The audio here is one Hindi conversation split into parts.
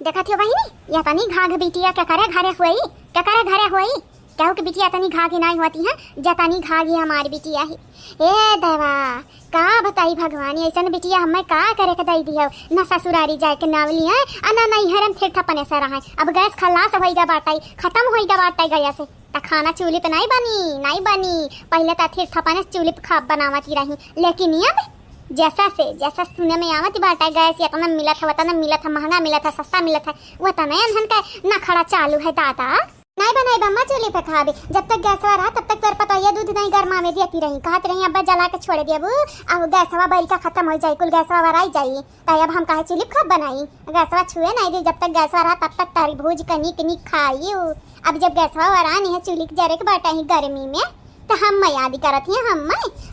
देखा थियो बहिनी या तनी घाघ बिटिया क्या करे घरे हुई क्या करे घरे हुई कहू कि बिटिया तनी घाघ नहीं होती है जतनी घाघी हमारी बिटिया ही। ए देवा का बताई भगवान ऐसा बिटिया हमें का करे के दई दियो न ससुरारी जाए के नावली है अना नहीं हरम फिर ठपने से रहा। अब गैस खलास होइगा बाटाई खत्म होइगा बाटाई गया से त खाना चूल्हे पे नहीं बनी पहले त फिर ठपने चूल्हे पे खाब बनावती रही लेकिन अब जैसा सुने में आवत बाटा गैस इतना मिला था वतना मिला था महंगा मिला था सस्ता मिला था वतना अनहन का ना खड़ा चालू है दादा नहीं बनाई बम्मा चूल्हे पे खाबे जब तक गैसवा रहा तब तक तोर पता ये दूध नहीं गर्मा में देती रही कहत रही अब्बा जला के छोड़ दिया अब गैसवा बैल का खत्म हो जाए कुल गैसवा वराई जाई तब अब हम कहे चूल्हे पे बनाई गैसवा छुए नहीं दी जब तक गैसवा रहा तब तक तारी भूज के निक खाई। अब जब गैसवा वरा नहीं है चूल्हे के जरे के बाटा ही गर्मी में तो हम याद करत है हम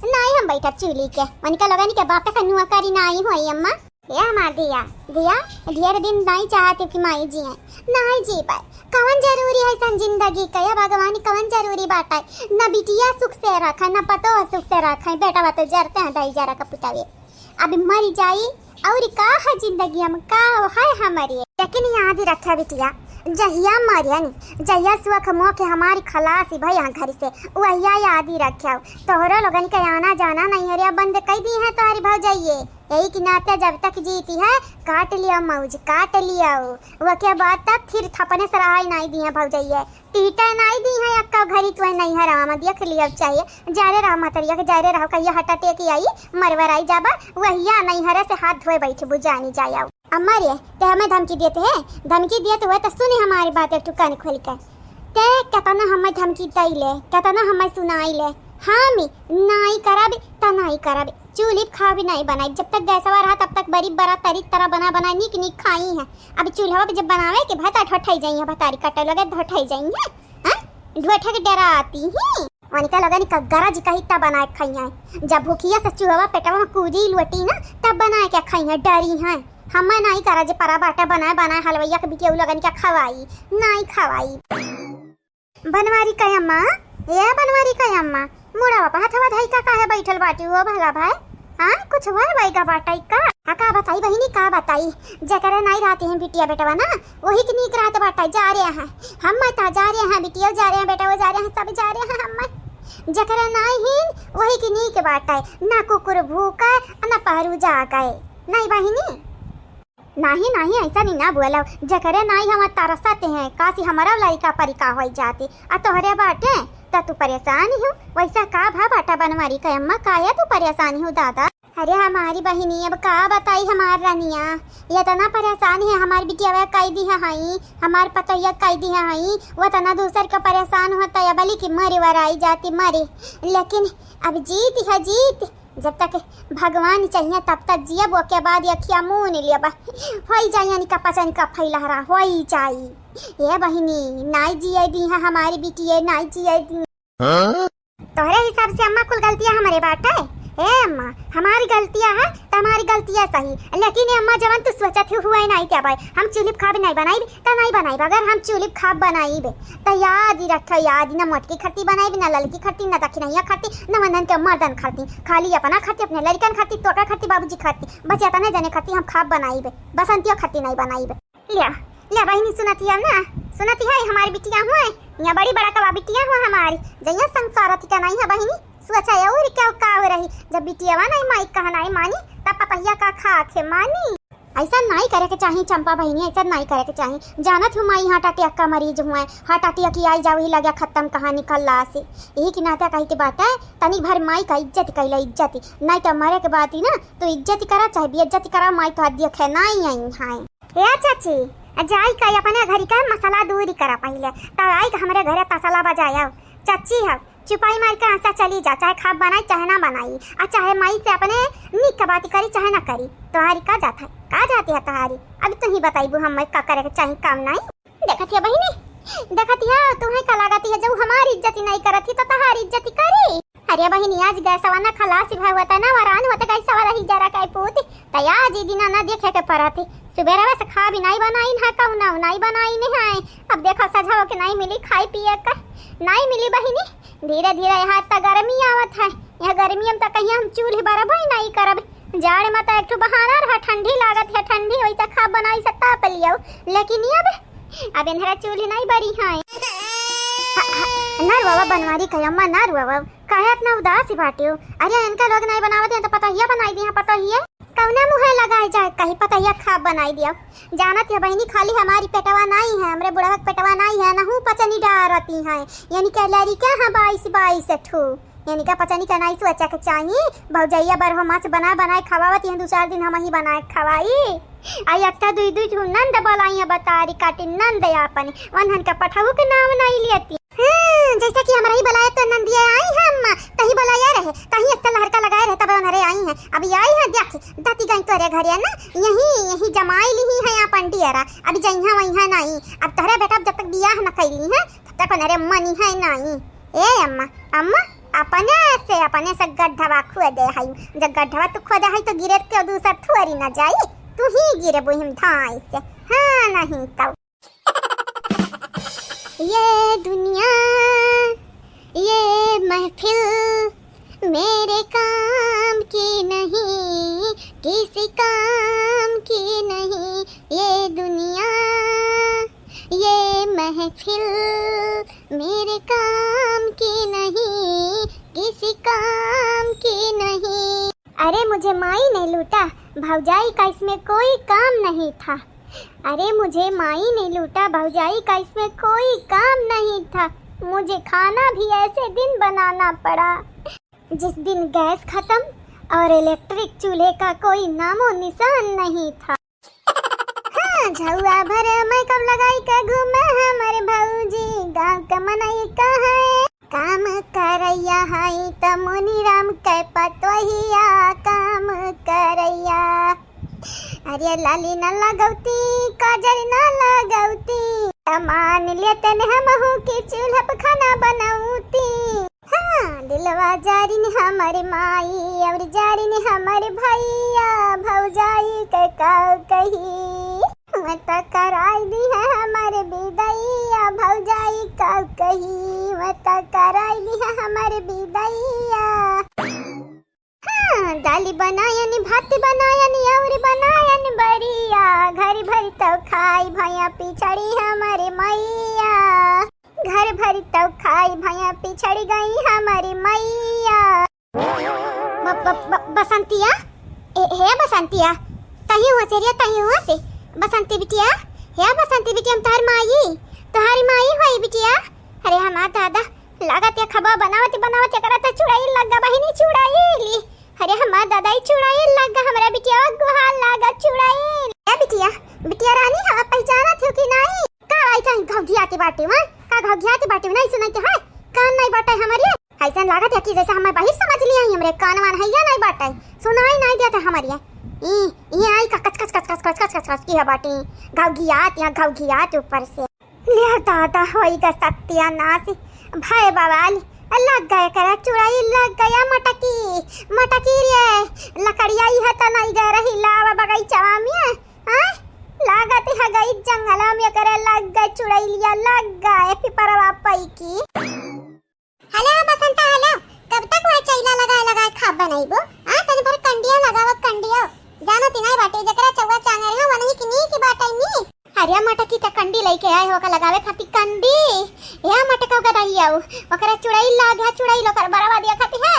नहीं हम बैठा चूल्ही के मनिका लगा के बाप का नुआ करी नहीं हुई अम्मा ये हमार दिया दिया ढेर दिन नहीं चाहते कि माई जी है नहीं जी पाए कवन जरूरी है सन जिंदगी का या भगवान कवन जरूरी बात है न बिटिया सुख से रखा न पतो सुख से रखा बेटा बात जरते हैं दाई जरा का पुतावे अब मरी जाई और का है जिंदगी हम का है हमारी लेकिन याद रखा बिटिया जहिया मरियन जहिया सुख मोके हमारी खलासी भैया घर से वहिया याद ही रखा तोहरो लोगन के आना जाना नहीं हरिया बंद कर दी है तुम्हारी भाव जाइए यही कि नाते जब तक जीती है काट लिया मौज काट लिया वो के बाद तक फिर थपने से रहा नहीं दी है भाव जाइए टीटा नहीं दी है अक्का घरी तो नहीं है राम देख लिया चाहिए जारे रहा मतरिया के जारे रहो कहिया हटा टेक आई मरवर आई जाबा वहिया नहीं हरे से हाथ धोए बैठे बुझानी जाया अम्मा रे ते हमें धमकी देते हैं धमकी दिए तो वह तो सुने हमारी बात एक टुकान खोल कर ते कहता हमें धमकी दई कहता हमें सुनाई ले हाँ मी नहीं कराबे तो नहीं कराबे चूल्हे खा भी नहीं बनाई जब तक गैसवा रहा तब तक बड़ी बड़ा तरी तरह बना निक खाई है। अब चूल्हा पे जब बनावे के भात ठठाई जाइए भतारी कटे लगे ठठाई जाएंगे हां ढोठा के डरा आती है वनिका लगा निका गरज कही तब बना के खाई है जब भूखिया से चूल्हा पेटवा कूदी लुटी ना तब बना के खाई है डरी है हम नहीं करा जे परा बाटा बनाए हलवैया के बिटिया लगन के खवाई नहीं खवाई बनवारी का अम्मा ये बनवारी का अम्मा मुड़ा बापा हथवा धाई का काहे बैठल बाटी हो भला भाई हां कुछ हुआ भाई का बाटाई का बताई बहिनी का बताई जकरा नहीं रहते हैं बिटिया बेटवा ना वही की नीक रात बाटाई जा रहे हैं हम ता जा रहे हैं बिटिया जा रहे हैं बेटा वो जा रहे हैं सब जा रहे हैं हम जकरा नहीं वही की नीक बाटाई ना कुकुर भूखा ना पहरू जा गए नहीं बहिनी नहीं ऐसा नहीं ना बोला जकरे नहीं हम तरसते हैं काशी हमारा लड़का परिका हो जाती आ तोहरे बाटे तो तू परेशान हो वैसा का भा बाटा बनवारी का अम्मा काया तू परेशान हो दादा अरे हमारी बहिनी अब का बताई हमार रानिया ये तना परेशान है हमारी बिटिया कई दी है हमार पतैया कई दी है वो तना दूसर का परेशान होता है बली की मरे वराई जाती मरे लेकिन अब जीत है जीत जब तक भगवान चाहिए तब तक जिया वो के बाद अखिया मुँह नहीं लिया होई जाए यानी का पचन का फैलहरा होई चाहिए ये बहिनी नाई जिया दी है हमारी बिटिया नाई जिया दी तोहरे हिसाब से अम्मा कुल गलतियां हमारे बाटा है ए अम्मा हमारी गलतियां है तो हमारी गलतियां सही लेकिन अम्मा जवन तू सोचत हुआ है नहीं क्या भाई हम चूल्हे खाब नहीं बनाई तो नहीं बनाई अगर हम चूल्हे खाब बनाई तो याद ही रखो याद ना मोटकी खट्टी बनाई ना ललकी खट्टी ना दक्षिणैया खट्टी ना वंदन के मर्दन खट्टी खाली अपना खट्टी अपने लड़कन खट्टी तोका खट्टी बाबूजी खट्टी बस इतना जने खट्टी हम खाब बनाई बसंतिया खट्टी नहीं बनाई लिया बहिनी सुनती है ना सुनती है हमारी बिटिया हुआ यहाँ बड़ी बड़ा कबा बिटिया हुआ हमारी जैया संसार का नहीं है बहिनी सोचा और क्या का हो रही जब बिटिया नहीं माई कहा नहीं मानी तब पतैया का खा के मानी ऐसा नहीं करे के चाहिए चंपा बहिनी ऐसा नहीं करे के चाहिए जानत हूँ माई हार्ट अटैक का मरीज हुआ है हार्ट अटैक की आई जाओ ही लगा खत्म कहानी कल्ला से यही की नाता कही के बात है तनी भर माई का इज्जत कैला इज्जत नहीं तो मरे के बात ही ना तो इज्जत करा चाहे बेइज्जत करा माई का देखे नहीं आई हाय हे चाची जाई का अपने घर का मसाला दूरी करा पहले तब आई का हमारे घर तसला बजाया चाची है चुपाई मार के हंसा चली जा चाहे खाब बनाई चाहे ना बनाई और चाहे माई से अपने निक बात करी चाहे ना करी तुम्हारी का जाता है का जाती है तुम्हारी अब तुम ही बताई बू हम का करे चाहिए काम नहीं देखती है बहिनी देखती है तुम्हें का लगाती है जब हमारी इज्जत नहीं करती तो तुम्हारी इज्जत करी अरे बहिनी आज गैसवा ना खलासी भाई होता ना वरान होता गैसा वाला ही जरा का पूत तया जी दिन ना देखे के पड़ती सुबह से खा भी नहीं बनाई ना कहू ना नहीं बनाई नहीं है अब देखो सजा के नहीं मिली खाई पिए का नहीं मिली बहिनी धीरे धीरे यहाँ तक गर्मी आवत है यहाँ गर्मी में तो कहीं हम चूल्हे बराबर नहीं करब जाड़ में तो एक ठो बहाना रहा, ठंडी लागत है, ठंडी वैसा खा बनाई से ताप लियो, लेकिन अब इधर चूल्ही नहीं बड़ी है। ना बाबा बनवारी कयम्मा ना बाबा काहे इतना उदास बाटियो। अरे इनका लोग नहीं बनावत है तो पता हिया बनाई दिया, पता हिया कौना मुहे लगाए जाए, कहीं पता हिया खा बनाई दिया। जानत है बहनी खाली हमारी पेटवा नहीं है, हमरे बुढ़वा पेटवा नहीं है, नहू पचनी डारती है, यानी क्या लड़का है 22 ठू, यानी क्या पचनी का नहीं सोचा के चाहिए। भौजैया बरहो माछ बना बनाए खवावत है, 2-4 दिन हम ही बनाए खवाई। आई अक्टा दुई ठू नंद बोलाई है, बतारी काटी नंद अपन वनहन का पठाऊ के नाम नहीं लेती। जैसा कि हमारा ही बुलाया तो नंदिया आई है, अम्मा कहीं बुलाया रहे, कहीं एक लहरका लगाए रहे तब उन्हें आई है, अभी आई है देख दाती गई तोरे घर है ना, यही जमाई ली है यहाँ पंडियरा, अभी जइहा वहीं नहीं। अब तोरे बेटा जब तक बियाह न कैली है तब तक उन्हें मनी है नहीं। ए अम्मा अपने से गड्ढवा खुद दे है, जब गड्ढवा तू खुद है तो गिरे के दूसरा थोड़ी न जाई, तू ही गिरे बोहिम धाई से। हाँ नहीं तो ये दुनिया ये महफिल मेरे काम की नहीं, किसी काम की नहीं। ये दुनिया ये महफिल मेरे काम की नहीं, किसी काम की नहीं। अरे मुझे माई ने लूटा, भौजाई का इसमें कोई काम नहीं था। अरे मुझे माई ने लूटा, भौजाई का इसमें कोई काम नहीं था। मुझे खाना भी ऐसे दिन बनाना पड़ा जिस दिन गैस खत्म और इलेक्ट्रिक चूल्हे का कोई नामो निशान नहीं था। हाँ झुआ भर मैं कब लगाई का घूमे हमारे भौजी, गाँव का मनई का है काम करैया है त मुनि राम के पतोहिया काम करैया। अरे लाली न लगौती काजल न लगौती, मान लेते न हम हूँ कि चूल्हा पर खाना बनौती। हाँ दिलवा जारी ने हमारे माई और जारी ने हमारे भैया, भौजाई के काव कही मैं तो कराई दी है हमारे बिदैया, भौजाई काव कही मैं तो कराई दी है हमारे बिदैया। दाली बनायनी भात बनायनी और बनायनी बड़िया, घर भरी तो खाई भैया पिछड़ी हमारे मैया, घर भरी तो खाई भैया पिछड़ी गई हमारी मैया। बसंतिया हे बसंतिया कहीं हुआ चेरिया कहीं हुआ से बसंती बिटिया, हे बसंती बिटिया तुम्हारी माई हुई बिटिया। अरे हमारा दादा लागत या खबा बनावती करता चुड़ाई लगा बहिनी चुड़ाई ली। अरे हमारा दादा ही चुड़ाई लगा हमरा बिटिया गुहाल लगा चुड़ाई। ए बिटिया रानी हम पहचाना थे कि नहीं का आई कहीं घौघिया के बाटे में का घौघिया के बाटे में नहीं सुनाई के है कान नहीं बाटे हमारी ऐसा लागत है कि जैसे हमें बाहर समझ लिया हमरे कान वान है या नहीं बाटे सुनाई नहीं देता हमारी ये आई का कच कच की है बाटे घौघियात ऊपर से ले दादा होएगा सत्यानाश भाई बवाल लग गया करा चुड़ाई लग गया मटकी रे लकड़िया है तो नहीं गए रही लावा बगीचा में लागत है गई जंगल में करे लग गए चुड़ाई लिया लग गए पिपरवा पई की। हेलो बसंता हेलो कब तक वो चैला लगाए खा बनाइबो तने भर कंडिया लगाव कंडिया जानो तिनाई बाटे जकरा चौवा चांगे है वनही की नी की बाटे नी। अरे मटकी त कंडी लेके आए हो का लगावे खाती कंडी या मटका का दई आऊ ओकरा चुड़ाई लागा चुड़ाई लोकर बरवा दिया खाती है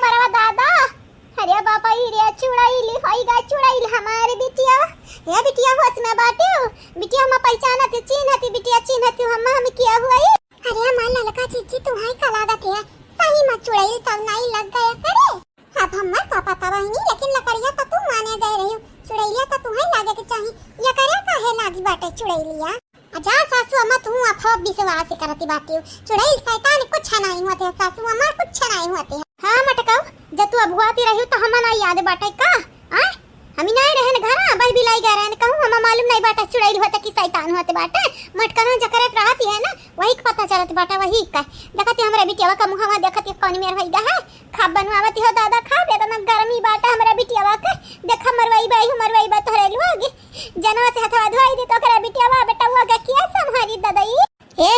बरवा दादा। अरे बाबा रे चुड़ाई ली होई गा चुड़ाई हमारे बिटिया ये बिटिया होश में बाटे बिटिया हम पहचानत चिन्हती बिटिया चिन्हती हम किया हुआ है। अरे मान ललका चीची तू है का लागत है सही मत चुड़ाई तब नहीं लग गया करे अब हम मत पता नहीं लेकिन लकड़िया तो तू माने गए रही चुड़ैलिया तो तुम्हें लागे के चाहिए या करे काहे लागी बाटे चुड़ैलिया जा सासू अम्मा तू अफवा विश्वास करती बाटे चुड़ैल शैतान कुछ नहीं होते सासू अम्मा कुछ नहीं होते। हां मटकाऊ जब तू अभुआती रही तो हम ना याद बाटे का हम नहीं रहन घर भाई बिलाई गए रहन कहूं हम मालूम नहीं बाटे चुड़ैल होते कि शैतान होते बाटे मटकना जकरत रहती है ना वही पता चलत बाटे वही का देखती हमरा बिटिया का मुहावा देखती कौन मेर भई गा है खा बनवावती हो दादा खा दे ना गर्मी बाटे हमरा बिटिया का देखा मरवाई बा तोरे लोग जनवा से हथवा धोई दे तो करे बिटिया बेटा हुआ गा किया संहारी दादाई ए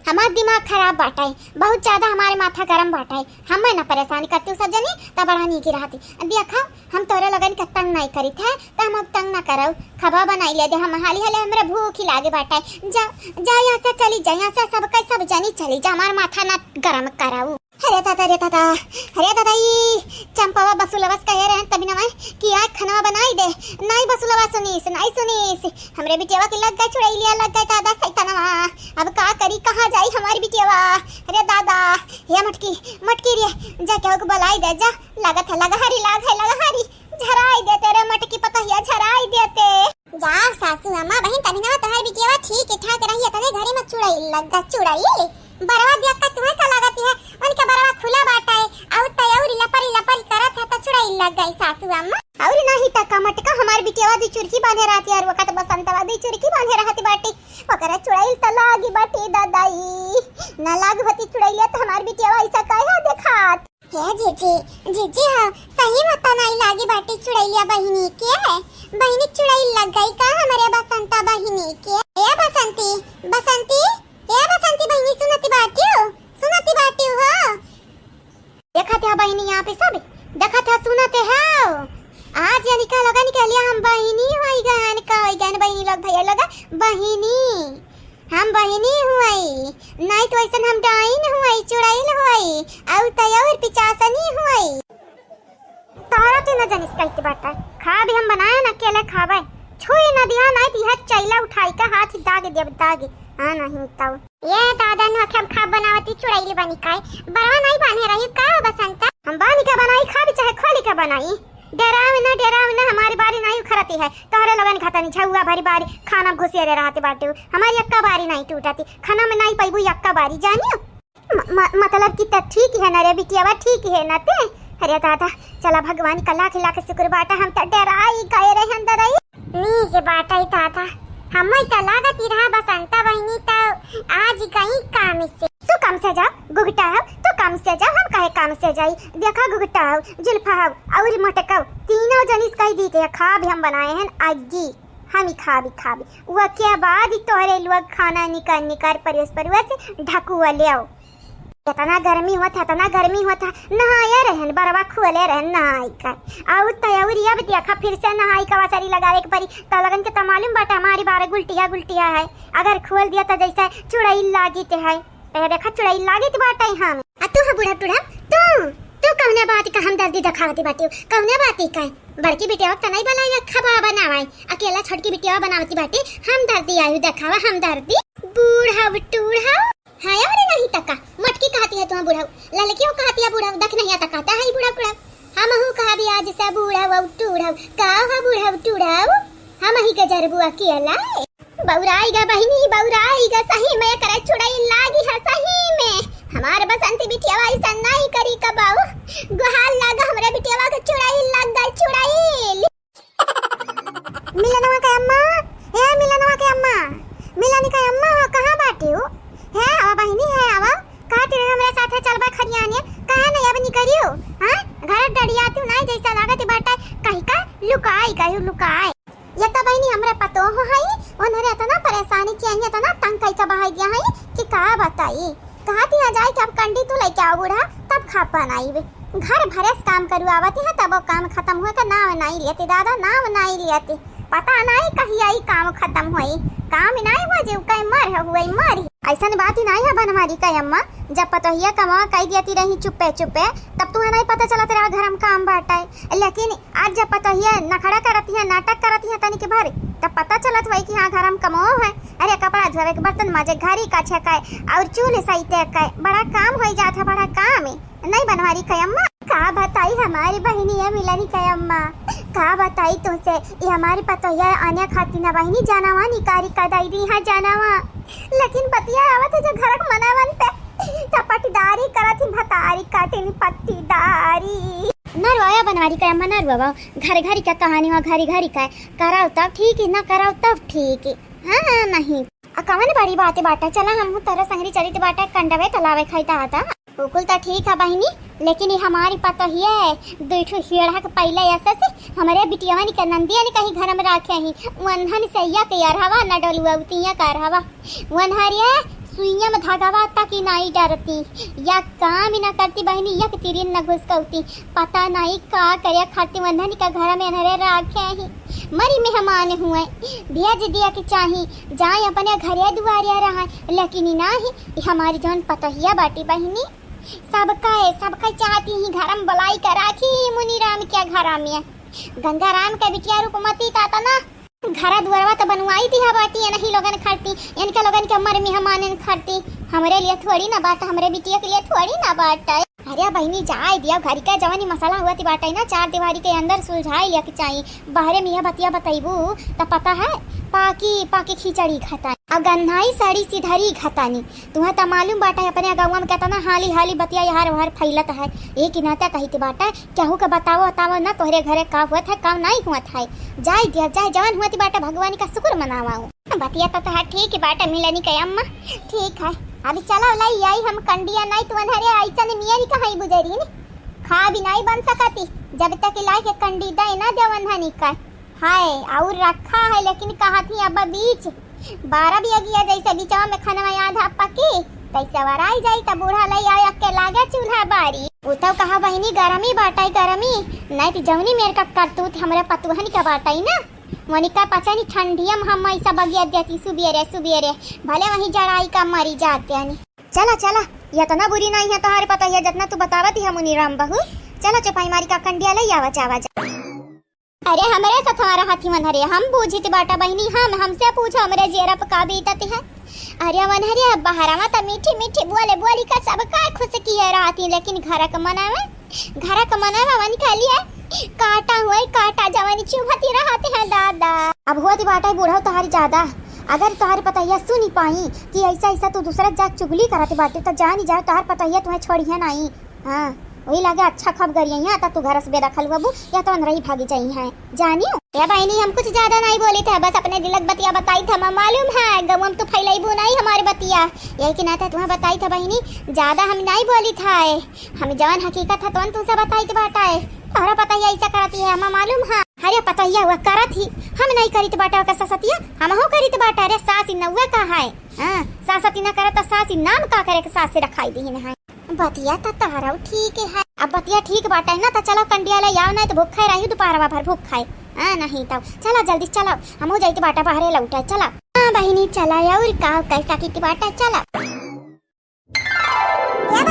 हमार दिमाग खराब बाटा है, बहुत ज्यादा हमारे माथा गरम बाटा है। हमें ना परेशान करती हूँ सब जनी तब बड़ा नीक रहती। देखा हम तोरे लगन के तंग नहीं करी थे तो हम अब तंग ना करो। खबा बनाई ले दे, हम हाली हाली हमरा भूख ही लागे बाटा है। जा जा यहाँ से चली जा, यहाँ से सब जनी चली जा, हमार माथा ना गरम कराऊ। अरे दादा ये चंपावा बसुलवस कहे रहे तभी ना कि आज खाना बनाई दे। नहीं बसुलवा सुनीस, नहीं सुनीस, हमरे बिटियावा के लग गए चुड़ैलिया, लग गए दादा सैतानवा। अब का करी, कहाँ जाई हमारी बिटियावा। अरे दादा ये मटकी रे जा क्या को बुलाई दे जा। लागत है लगहरी झराई दे तेरे मटकी पतहिया झराई देते। जा सासू अम्मा बहन तभी ना तुम्हारी बिटियावा ठीक ठाक रही है। तने घरे में चुड़ैल लग गए चुड़ैल बरवा देख का तुम्हें का लागत है। उनका बरवा खुला बाटा है और तयौरी लपरी करत है तो चुड़ैल लग गई सासू अम्मा। और नहीं तका मटका हमार बिटियावा दी चुरकी बांधे रहती है और वकत बसंतवा दी चुरकी बांधे रहती बाटी। ओकरा चुड़ैल त लागी बाटी दादाई ना लाग होती चुड़ैलिया तो हमार बिटियावा ऐसा कहे देखात। हे जीजी हां सही मत नहीं लागी बाटी चुड़ैलिया बहिनी के है। बहिनी चुड़ैल लग गई का हमारे बसंता बहिनी के। ए बसंती बहिनी सुनती बाटी हो। देखा था बहिनी यहाँ पे सब देखा था सुनते हो। आज यानी का लगा निकलिया हम बहिनी होई गन बहिनी लोग भैया लगा बहिनी हम बहिनी हुई। नहीं तो ऐसा हम डाइन हुई चुड़ैल हुई और तयौर पिचासनी हुई। तारा ते न जनिस कहते बाटा खा भी हम बनाए न अकेले खावे छुई न दिया नहीं दिया चैला उठाई का हाथ दाग दे दाग। हां नहीं तो ये दादा ने खा बनावती चुड़ैल बनी काय बरवा नहीं बांधे रही का बसंता। हम बानी का बनाई खा भी चाहे खोली का बनाई। डराव ना हमारी बारी नहीं उखरती है। तोहरे लगन खाता नहीं छुआ भरी बारी खाना घुसे रे रहते बाटे। हमारी अक्का बारी नहीं टूटती खाना में नहीं पैबू अक्का बारी जानियो। मतलब कि त ठीक है ना रे बिटियावा ठीक है ना ते। अरे दादा चला भगवान का लाख लाख शुक्र बाटा हम त डराई गए रे अंदर आई नी के बाटा ही दादा हम त लागत ही रहा बसंता बहिनी त आज कहीं काम से तो काम से जा गुगटा है तो काम से जा। हम काहे काम से जाई देखा गुगटा है जुल्फा है और मटका तीनों जनिस कह दी थे खा भी हम बनाए हैं आजी हम ही खा भी वो के बाद तोहरे लोग खाना निकर परिवेश से ढकुआ ले आओ। इतना गर्मी होता नहाया रहन बरवा खुले रहन नहाई का और तयौरी अब देखा फिर से नहाई का वासरी लगावे के परी त लगन के त मालूम बाटा हमारी बारे गुलटिया है। अगर खोल दिया तो जैसा चुड़ैल लागी ते है ते देखा चुड़ैल लागी ते बाटा हम आ तू है बूढ़ा तू कौने बात का हमदर्दी दिखावती बाटी कौने बाती का बड़की बिटिया त नहीं बनाई खबा बनावाई अकेला छोटकी बिटिया बनावती बाटी हमदर्दी आयु दिखावा हमदर्दी बूढ़ा हां यार नहीं तका मटकी कहती है तुम बूढ़ा ललकियों कहती है बूढ़ा देख नहीं आता कहता है बूढ़ा हम हूं कहा भी आज से बूढ़ा का है बूढ़ा हम ही गजरबू अकेला बौराईगा बहिनी बौराईगा सही में करे चुड़ैल लागी है सही में। हमारे बसंती बिटियावा ऐसा नहीं करी कबाऊ गुहाल लागा हमरे बिटियावा के चुड़ैल लग गई चुड़ैल। मिलनवा के अम्मा मिलनी के अम्मा कहां बाटी हो है आवा बहिनी है आवा कहा तेरे हमरे साथे चलबा खरियाने कहा नहीं अब निकरियो। हां घर डड़िया तू नहीं जैसा लागत बाटा कहीं का लुकाई ये तो बहिनी हमरे पतो हो हई ओनरे इतना परेशानी किया इतना तंग कई का बहाई दिया है कि का बताई कहा दिया जाए कि अब कंडी तू लेके आओ बूढ़ा तब खा पानाई घर भरेस काम करू आवती है तब वो काम खत्म हुए का नाम नहीं लेते दादा नाम नहीं लेते पता नहीं कहीं आई काम खत्म हुई काम नहीं हुआ जो कहीं मर ऐसा बात ही नहीं है बनवारी का अम्मा। जब पतोहिया कमा कही देती रही चुप्पे तब तुम्हें नहीं पता चला तेरा घर में काम बाटा है। लेकिन आज जब पतोहिया नखड़ा करती है नाटक करती है तनिक भर तब पता चलत हुई कि हाँ घर में कमाओ है। अरे कपड़ा धोवे के बर्तन माजे घरी का छकाए और चूल्हे सही तय बड़ा काम हो जाता बड़ा काम है नहीं बनवारी का अम्मा। का बताई हमारी बहिनी है मिलनी का अम्मा का बताई तुमसे ये हमारी पतोहिया आने खाती ना बहिनी जानावा निकारी का दाई यहाँ जानावा लेकिन बतिया आवत है जो घर मनावन पे चपटदारी करती भतारी काटेली पट्टीदारी नरवाया बनवारी का अम्मा नरवा घर का कहानी हो घर का कराओ तब ठीक है ना कराओ तब ठीक है। हाँ नहीं कवन बड़ी बात है बाटा चला हम तरह संगरी चली बाटा कंडवे तलावे खाईता आता बिल्कुल तो ठीक है बहिनी लेकिन ये हमारी पता ही है दूठो हिड़ा के पहले ऐसे से हमारे बिटियावानी का नंदिया ने कहीं घर में रखे ही वनहन सैया के यार हवा न डलुआ उतिया कर हवा वनहरिया सुइया में धागावा तक ही नहीं डरती या काम ही ना करती बहनी यक तिरिन न घुसकौती पता नहीं का करे खाती वंधन का घर में नरे राखे ही मरी मेहमान हुए भेज दिया कि चाही जाए अपने घरे दुआरिया रहा लेकिन नहीं हमारी जौन पतहिया बाटी बहनी सबका चाहती ही घर में बलाई कर राखी मुनि राम क्या घर में गंगा राम का बिटिया रूपमती ताता ना घरा दुआरवा तो बनवाई दी बाटी या नहीं लोगन खड़ती इनका लोगन के मर मेहमान खड़ती हमरे लिए थोड़ी ना बाटा हमरे बिटिया के लिए थोड़ी ना बाटा अरे बहनी जाए दिया घर का जवानी मसाला हुआ थी बाटा ना चार दीवारी के अंदर सुलझाई लिया कि चाहिए बाहरे मियाँ बतिया बताइबू तो पता है पाकी खिचड़ी खाता अब गन्नाई साड़ी सीधरी खतानी तुम्हें तो मालूम बाटा है अपने गाँव में कहता ना हाली बतिया यार वहार फैलत है एक नाता कही थी बाटा केहू के बताओ ना तोहरे घरे का हुआ था काम नहीं हुआ था जाए दिया जाए जवान हुआ थी बाटा भगवान का शुक्र मनावाऊँ बतिया तो है ठीक है बाटा मिलनी के अम्मा ठीक है अभी चलो लाई आई हम कंडिया नहीं तो अनहरे ऐसा ने मियाँ नहीं कहा गुजरी ने खा भी नहीं बन सकती जब तक लाई के कंडी दे ना देवन हनी का हाय और रखा है लेकिन कहा थी अब बीच 12 भी अगिया जैसे बीचवा में खाना आधा पकी तैसे वराई जाई तब बूढ़ा लई आया के लागे चूल्हा बारी उतव कहा बहनी गरमी बाटाई गरमी नहीं तो जवनी मेरे का करतूत हमरे पतुहन का बाटाई ना मोनिका पचा नहीं ठंडियम हम ऐसा बगिया देती सुबेरे भले वहीं जड़ाई का मरी जाते हैं चला ये तो ना बुरी नहीं है तुम्हारे पता है जितना तू बतावती है मुनि राम बहू चलो चपाई मारी का कंडिया ले आवा अरे हमारे साथ हमारा हाथी मनहरे हम बूझित बाटा बहनी हमसे पूछो हमारे जेरा का बीतती है अरे मनहरे बहरा में तो मीठी बोली का सब का खुश की है रहती लेकिन घर का मनावा वन खा लिया काटा जवानी चुभती रहते हैं दादा अब हुआ बाटा बूढ़ा तुम्हारी ज्यादा अगर तुम्हारे पता है सुनी पाई कि ऐसा तू दूसरा जाग चुगली कराती बाटे तो जानी जा तुम्हारे पता है तुम्हें छोड़ी है नहीं हाँ वही लगे अच्छा खब गरिया यहाँ तक तू घर से बेदखल हुआ या तो अंदर ही भागी जाई है जानी या बहनी हम कुछ ज्यादा नहीं बोले थे बस अपने दिलक बतिया बताई था मालूम है गम तो फैलाइबू नहीं हमारे बतिया यही कि ना था तुम्हें बताई था बहनी ज्यादा हम नहीं बोली था हम जवान हकीकत था तो तुमसे बताई थी बाटा है तोहरा पता ही ऐसा करती है हमें मालूम है अरे पता ही हुआ करत ही हम नहीं करी तो बाटा का ससतिया हम हो करी तो बाटा अरे सास नौवे का है सासती ना करे तो सास नाम का करे के सास से रखाई दी है बतिया तो तारा ठीक है अब बतिया ठीक बाटा है ना तो चलो कंडिया ले आओ नहीं तो भूख खाए रही दोपहर भर भूख खाए नहीं तब चला जल्दी चलो हम हो जाती बाटा बाहर लौटा चला बहनी चला और का कैसा की बाटा चला ये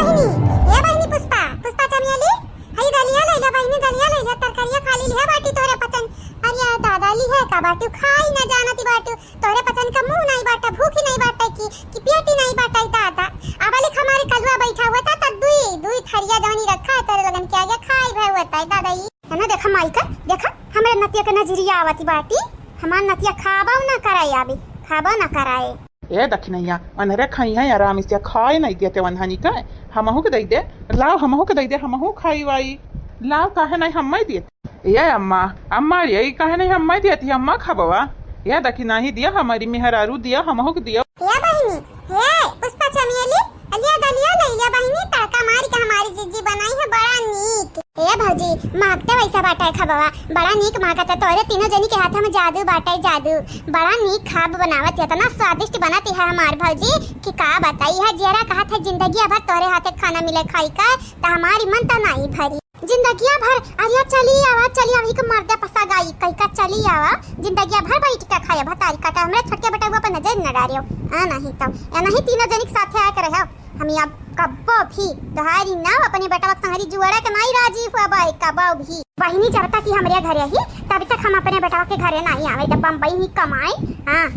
बहनी पुष्पा चमियाली हई दलिया लैला बहनी दलिया लैला तरकारिया खाली ले बाटी तोरे पसंद अरे दादा ली है का बाटू खाई ना जानती बाटू तोरे पसंद का मुंह नहीं बाटा भूख नहीं बाटा की पेटी नहीं बाटा दादा अबले हमारे कलवा बैठा हुआ था तब दुई थरिया जानी रखा है तेरे लगन के आगे खाई भय होता है दादा ये है ना देखा माइका देखा हमारे नतिया के नजरिया आवती बाटी हमार नतिया खाबा ना कराए आबे खाबा ना कराए ए दखिनैया अनरे खाई है आराम से खाए नहीं देते वनहानी का हमहू के दई दे लाओ हमहू के दई दे हमहू खाई वाई लाओ काहे नहीं हम नहीं देते ये अम्मा ये काहे नहीं हम नहीं देती अम्मा खाबवा ये दखी नहीं दिया हमारी मेहरारू दिया हमहू के दिया ये बहनी हे पुष्पा चमेली अलिया दलिया लैला बहनी तड़का मार के हमारी जीजी बनाई है बड़ा नीक ए भौजी मागते वैसा बाटा है खबवा बड़ा नीक मागत है तोरे तीनों जनी के हाथ में जादू बाटा है जादू बड़ा नीक खाब बनावत है इतना स्वादिष्ट बनाती है हमार भौजी कि का बताई है जेरा कहा था जिंदगी भर तोरे हाथे खाना मिले खाई का तो हमारी मन तो नहीं भरी जिंदगी भर अरे चली आवा के मर्दे पसा गाई कई का चली आवा जिंदगी भर बैठ के खाया भतारी काटा हमरे छोटके बेटा हुआ पर नजर न डारियो नहीं तब या नहीं तीनों जनी के साथ आया करे हो हम यहाँ कब्बो भी तोहारी ना अपने बेटा वक्त हमारी जुआड़ा के नहीं राजी हुआ भाई कब्बो भी बहनी जब तक हमरे घरे ही तब तक हम अपने बेटा के घरे नहीं आवे जब बम्बई ही कमाए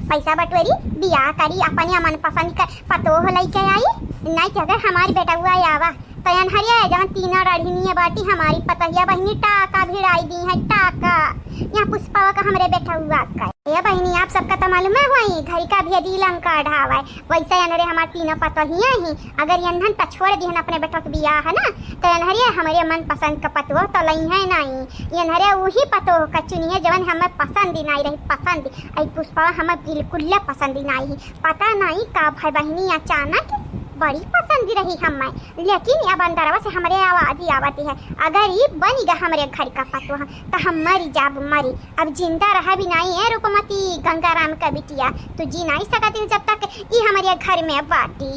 पैसा बटोरी बियाह करी अपने मन पसंद कर पतो हो लेके आई नहीं कि अगर हमारी बेटा हुआ आवा तयन हरिया जहाँ तीनों रढ़नी बाटी हमारी पतहिया बहनी टाका भिड़ाई दी है टाका यहाँ पुष्पा का हमरे बैठा हुआ का ये बहनी आप सबका तो मालूम है वही घर का भी यदि लंका ढावा है वैसे अनरे हमारे तीनों पतहिया ही अगर यंधन पर छोड़ दी है अपने बेटा के बियाह है ना तो अनहरिया हमारे मन पसंद का पतो तो लई है नहीं अनहरिया वही पतो का चुनिए जवन हमें पसंद ही नहीं रही पसंद आई पुष्पा हमें बिल्कुल पसंद ही नहीं पता नहीं का भाई बहनी अचानक बड़ी पसंद रही हमें, लेकिन अब अंदरवा से हमारे आवाज ही आवती है, अगर ये बन गया हमारे घर का पतवा तो हम मरी जाब मरी। अब जिंदा रहा भी नहीं है रूपमती गंगाराम का बिटिया, तो जी नहीं सकती जब तक ये हमारे घर में बाटी।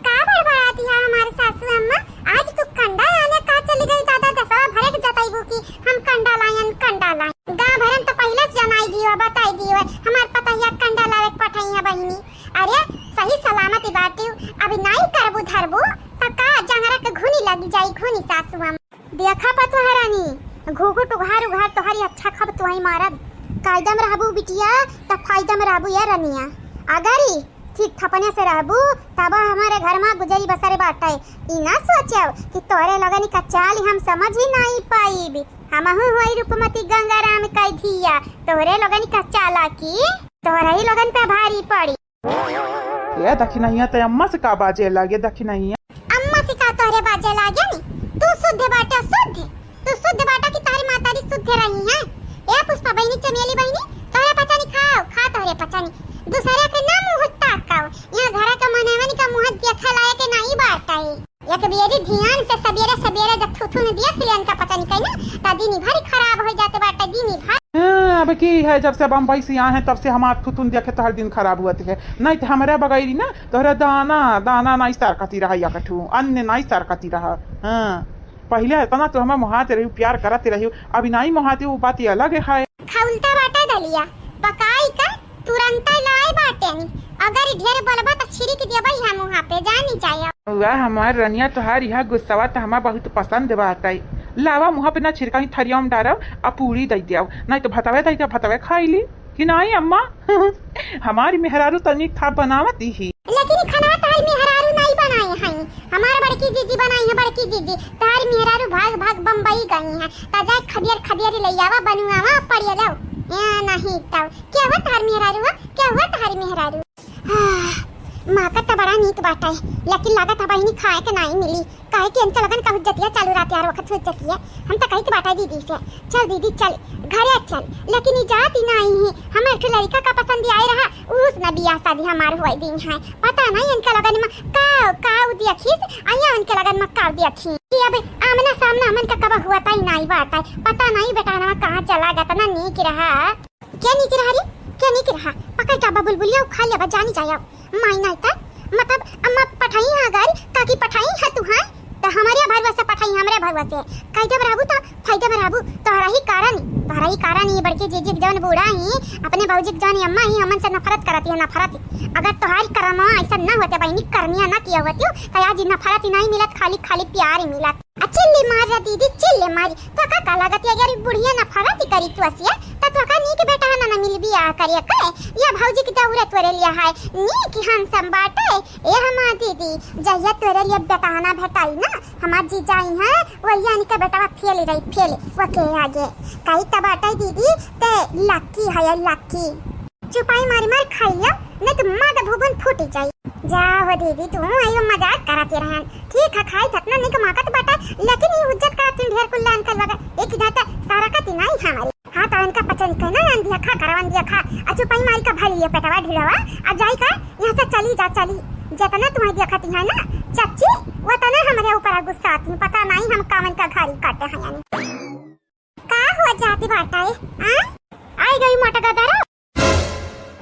का बड़बड़ाती है हमारे सासू अम्मा, आज तू कंडा लाने का चली गई दादा दसा भरे जताईबू की हम कंडा लायन कंडा लायन। गांव भरन तो पहले जनाई दियो बताई दियो हमार पता या कंडा लावे पठाई है बहिनी। अरे सही सलामती बाटी, अभी नहीं करबू धरबू त का जंगरा के घुनी लगी जाई घुनी सासू अम्मा। देखा पतो हरानी घुघुट उघार उघार तोहरी अच्छा खब तोही मारब, कायदा में रहबू बिटिया त फायदा में रहबू या रनिया। अगरी ठीक थपने से रहबू तब हमारे घर में गुजरी बसरे बाटे। ई ना सोचो कि तोरे लगनी का चाल हम समझ ही नहीं पाईब, हमहु होई रूपमती गंगाराम का धिया, तोरे लगनी का चाला की तोरे ही लगन पे भारी पड़ी। ये दखिनैया ते अम्मा से का बाजे लागे दखिनैया, अम्मा से का तोरे बाजे लागे नी, तू शुद्ध बाटा शुद्ध, तू शुद्ध बाटा की तारी मातारी शुद्ध रही है। ए पुष्पा बहनी चमेली बहनी तोरे पचानी खाओ खा तोरे पचानी, दूसरे के ना मुंह ताकाओ, यहाँ घर का मनवनी का मुंह देखा लाए के नहीं बाटाई। एक बेरी ध्यान से सवेरे सवेरे जब थुथुन देख लियन का पचानी कहीं ना ता दिन भर खराब हो जाते बाटा दिन भर। अब की है जब से बम्बई से आए हैं तब से हमार थुथुन देखे तो हर दिन खराब हुआ है, नहीं तो हमारे बगैरी ना तोहरा दाना दाना नहीं सरकती रहा या कठू अन्य नहीं सरकती रहा। हाँ पहले इतना तो हमें मुहाते रही प्यार करते रही, अभी नहीं मुहाती वो बात अलग है। खौलता बाटा दलिया पकाई का तुरंत लाए बाटे नी, अगर ढेर बोलबा त छिड़क देबई हम वहां पे जानी चाहिए। वाह हमार रनिया तोहार यह गुस्सावा तो हमें बहुत पसंद बात है। लावा मुँह पे ना छिड़काई थरिया में डारो आ पूरी दई दिया, नहीं तो भतवे दई दिया भतवे खाई ली कि नहीं अम्मा। हमारी मेहरारू तनिक था बनावती ही, लेकिन खाना तार मेहरारू नहीं बनाए हैं, हमार बड़की जीजी बनाई है बड़की जीजी, तार मेहरारू भाग भाग बम्बई गई है ताजा खदियर खदियर लइयावा बनुआवा पड़िया लो या नहीं तब क्या हुआ तार मेहरारू, क्या हुआ तार मेहरारू। माँ का तो बड़ा नीक बाटा है, लेकिन लागत है बहनी खाए के नहीं मिली, काहे कि इनका लगन का हुज्जतिया चालू रात यार वक्त हुज्जतिया, हम तो कहीं के बाटा दीदी से चल दीदी चल घरे चल, लेकिन जाती नहीं है हमें एक लड़का का पसंद आई रहा उस न बियाह शादी हमार हुए दिन है, पता नहीं इनका लगन में काव काव देखिस आया इनके लगन में काव देखी कि अब आमना सामना हमन का कब हुआ था नहीं बात है, पता नहीं बेटा ना कहां चला गया तना नीक रहा क्या नीक रहा रे क्या नीक रहा पकड़ का बुलबुलिया खा ले जानी जाया माई नहीं था मतलब अम्मा पठाई है गारी काकी पठाई है तू है तो हमारे भरवा से पठाई हमरे भरवा से कायदा बराबू तो फायदा बराबू तोहरा ही कारण ये बड़के जीजी जवन बूढ़ा ही अपने बाबूजी जानी अम्मा ही हमन से नफरत करती है नफरत। अगर तोहारी करना ऐसा न होते बहनी करनिया ना किया होती तो आज नफरत ही नहीं मिलत खाली खाली प्यार ही मिलत। चिल्ली मार रहा दीदी चिल्ली मारी तो का लागत अगर बुढ़िया नफरत ही करी तू असिया तो का नी के बेटा ना मिल बिया करिया के या भौजी की दौरा तोरे लिया है नी की हम बाटे ए हमा दीदी जहिया तोरे लिए बेटा ना भेटाई ना हमार जी जाई है वही यानी के बेटा फेल रही फेल वो के आगे कई तबाटा दीदी ते लक्की है लक्की चुपाई मारी मार खाइया नहीं तो मां का भूगन फूट जाई। जाओ दीदी तू आयो मजाक कराती रहन ठीक है खाई थकना नहीं कमा का बाटा लेकिन ये हुज्जत कराती ढेर कुल्ला अंकल वगैरह एक जाता सारा का नहीं हमारी हां तो इनका पचन कहना अंधिया खा करवन दिया खा चुपाई मारी का भली है पेटवा ढिलवा अब जाई का यहां से चली जा चली जितना तुम्हें देखती है ना चाची वो तना हमारे ऊपर गुस्सा आती पता नहीं हम कामन का घारी काटे हैं यानी का हो जाती बाटा है आई गई मोटा गदारा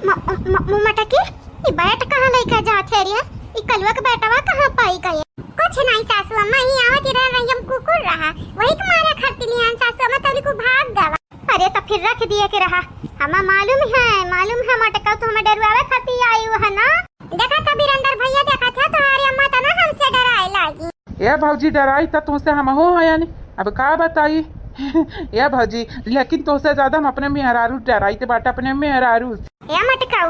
मटकी ये बैठ कहां लेके जाते रे ये कलवा के बेटवा कहां पाई गए कुछ नहीं सासू अम्मा ही आवत रही हम कुकुर रहा वही के मारे खरती लियान सासू अम्मा तभी को भाग गवा। अरे तो फिर रख दिए के रहा हमें मालूम है मटका तो हमें डरवावे खाती आई है ना देखा था बीरेंद्र भैया देखा था तुम्हारी अम्मा तो ना हमसे डराए लागी ए भौजी डराई तो तुमसे हम हो है यानी अब का बताई ये भौजी लेकिन तो से ज्यादा हम अपने मेहरारू डराई ते बाटा अपने मेहरारू या मटका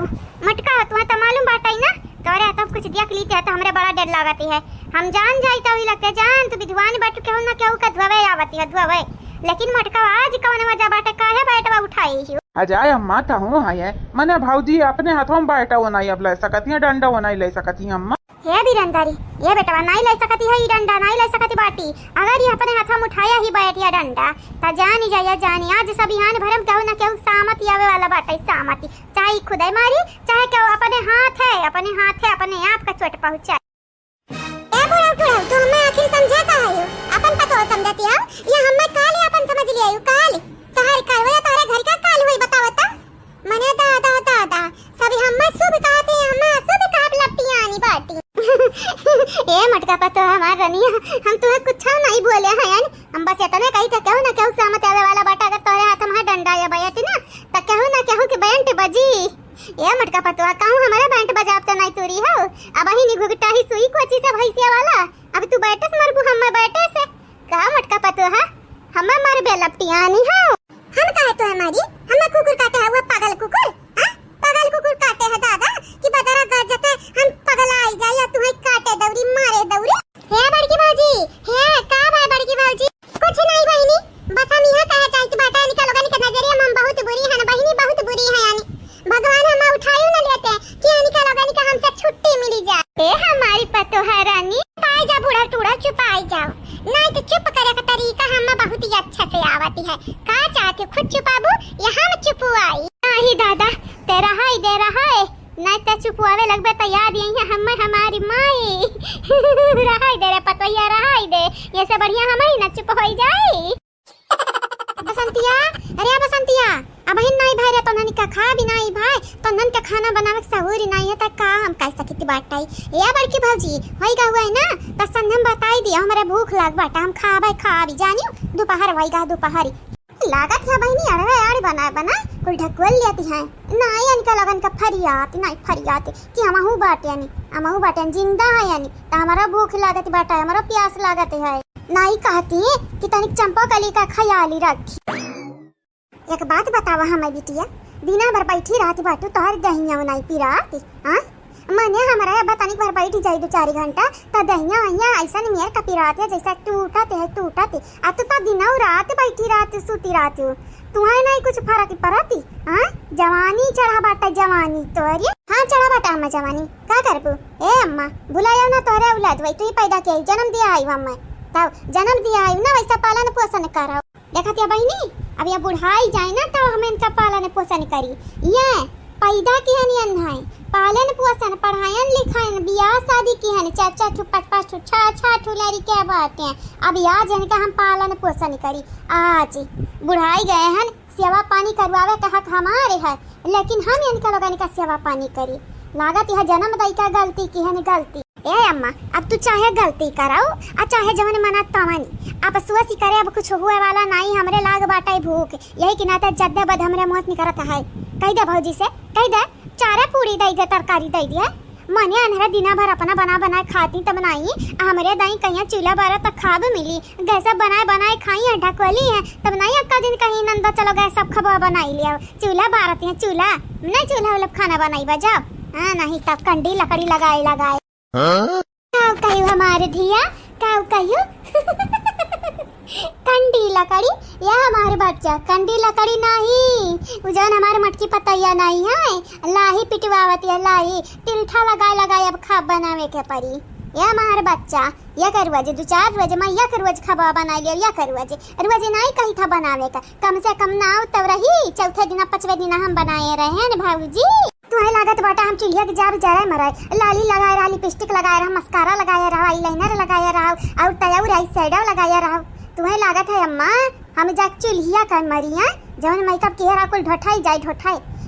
तुम्हें तो मालूम बाटा ही ना तोरे तब कुछ देख ली तो हमरे बड़ा डर लागती है हम जान जाई तो ही लगते जान तू विद्वान बाटू केहू ना केहू का धुआवे आवती है धुआवे लेकिन मटका आज कौन वजह बाटे काहे बैठवा उठाई ही अजाय अम्मा था हूँ है मने भौजी अपने हाथों में बैठा वो नहीं अब ले सकती है डंडा वो नहीं ले सकती अम्मा हे बीरंदारी ये बेटवा नहीं ले सकती है ये डंडा नहीं ले सकती बाटी अगर ये अपने हाथ में उठाया ही बैठिया डंडा तो जानी जाया जानी आज सब यहाँ भरम केहू ना केहू सामती आवे वाला बाटा सामती चाहे खुदाई मारी चाहे केहू अपने हाथ है अपने आप का चोट पहुंचाए। बुढ़ा बुढ़ा तू हमें आखिर समझाता है अपन पतो समझती है ये हमें काल अपन समझ लिया काल तोहर करवे तोहरे घर का काल हुई बतावता मने दादा दादा सभी हमें शुभ कहते हैं हमें शुभ कह लपटियां आनी बाटी ए मटका पतो हमार रनिया हम तुम्हें कुछ नहीं बोले हैं यानी हम बस इतने कही था कहू ना कहू सामत आवे वाला बाटा अगर तोरे हाथ में डंडा या बैठी ना त कहू ना कहू कि बैंड बजी ए मटका पतो कहू हमारे बैंड बजाब तो नहीं तोरी हो अब ही निगुगटा ही सुई कोची से भैंसिया वाला अब तू बैठे से मरबू हम बैठे से का मटका पतो है हम मार बे लपटियां नहीं हो हम कहे तो हमारी हम कुकुर काटे है वो पागल कुकुर हां पागल कुकुर काटे है दादा कि बदरा गजते हम पागल आई जाए या तुम्हें काटे दौरी मारे दौरी हे बड़की भौजी हे का भाई बड़की भौजी कुछ नहीं बहनी बस हम यहां कहे चाहती बाटा निकालोगा निकल नजरिया हम बहुत बुरी है ना बहनी बहुत बुरी है यानी भगवान हम उठाई ना लेते कि निकालोगा निकल हमसे छुट्टी मिली जाए ए हमारी पतो है रानी पाई जा बूढ़ा टूड़ा चुपाई जाओ नहीं तो चुप करे का तरीका हम बहुत ही अच्छा से आवती है का चाहते खुद चुपाबू या हम चुपवाई नहीं दादा तेरा हाय दे रहा है नहीं तो चुपवावे लगबे तो याद यही है हम हमारी माई रहाई दे रे पतोया रहाई दे ये से बढ़िया हम ही ना चुप हो जाए बसंतिया अरे बसंतिया अब ही नहीं भाई रे तो नन का खा भी नहीं भाई तो नन का खाना बनावे सहूरी नहीं है त का हम कैसे कितनी बाटाई ये बड़की भौजी होई का हुआ है ना तो संधम बताई दिया हमारे भूख लाग बाटा हम खा भाई खा भी जानियो दोपहर होई का दोपहरी लागत है बहनी अड़वे आड़ बना कुल ढकवल लेती है नहीं इनका लगन का फरियात नहीं फरियात कि हमहू बाटे यानी हमहू बाटे जिंदा है यानी तो हमारा भूख लागत बाटा हमारा प्यास लागत है नहीं कहती कि तनिक चंपा कली का ख्याल रखी एक बात बतावा हमें बिटिया दिना भर बैठी रहती बाटू तोहर दहिया नहीं पिराती हां मने हमारा अब तनिक भर बैठी जाई 2-4 घंटा त दहिया वहिया ऐसा नहीं मेर कपिरात है जैसा टूटते आ तो दिना रात बैठी रहती सूती रहती तुम्हारे नहीं कुछ फर्क पड़ती हां जवानी चढ़ा बाटा जवानी तोरी हां चढ़ा बाटा हम जवानी का करबू ए अम्मा भुलायो ना तोरे औलाद वही तू ही पैदा के जन्म दिया आई मम्मा तब जन्म दिया आई ना वैसा पालन पोषण कराओ देखती बहनी अब ये बुढ़ाई जाए ना तब हम इनका पालन पोषण करी ये पैदा की है नहीं पालन पोषण पढ़ायन लिखायन बियाह शादी की है चाचा छुपट पास छा ठुलरी क्या बात है अब आज इनका हम पालन पोषण करी आज बुढ़ाई गए हैं सेवा पानी करवावे का हक हमारे है लेकिन हम इनका लोगन का सेवा पानी करी लागत यह जन्म दई का गलती की है गलती ए अम्मा अब तू चाहे गलती कराओ आ चाहे जवन मना तवनी आप सोची करे अब कुछ हुए वाला नहीं हमरे लाग बाटाई भूख यही कि नाते जद्दे बद हमरे मुंह निकरत है कह दे भौजी से कह दे चारा पूरी दई दे तरकारी दई दे मने अनहरा दिना भर अपना बना खाती तब बनाई हमरे दई कहीं चूल्हा बारा तक खाब मिली गैस बनाए खाई ढकवली है तब नहीं अक्का दिन कहीं नंदा चलो गैस सब खबा बनाई लिया चूल्हा बारत है चूल्हा नहीं चूल्हा वाला खाना बनाई बजाओ हाँ नहीं तब कंडी लकड़ी लगाए काव कहियो हमारे धिया काव कहियो कंडी लकड़ी या हमारे बच्चा कंडी लकड़ी नहीं उजन हमारे मटकी पतैया नहीं है लाही पिटवावती है लाही टिल्ठा लगाए अब खा बनावे के परी या हमारे बच्चा या करवा जे 2-4 रोज मैं या करवा खबा बना लियो या करवा जे रोज नहीं कही था बनावे का कम से कम ना तब रही चौथे दिन 5वें दिन हम बनाए रहे हैं भाऊजी तुम्हें लागत बाटा हम चुलिया के जाब जरे मराए लाली लगाए रहा लिपस्टिक लगाए रहा मस्कारा लगाए रहा आईलाइनर लगाए रहा और तयाऊ राइट साइड लगाए रहा तुम्हें लागत है अम्मा हम जा चुलिया कर मरिया जवन मेकअप के रहा कुल ढोठाई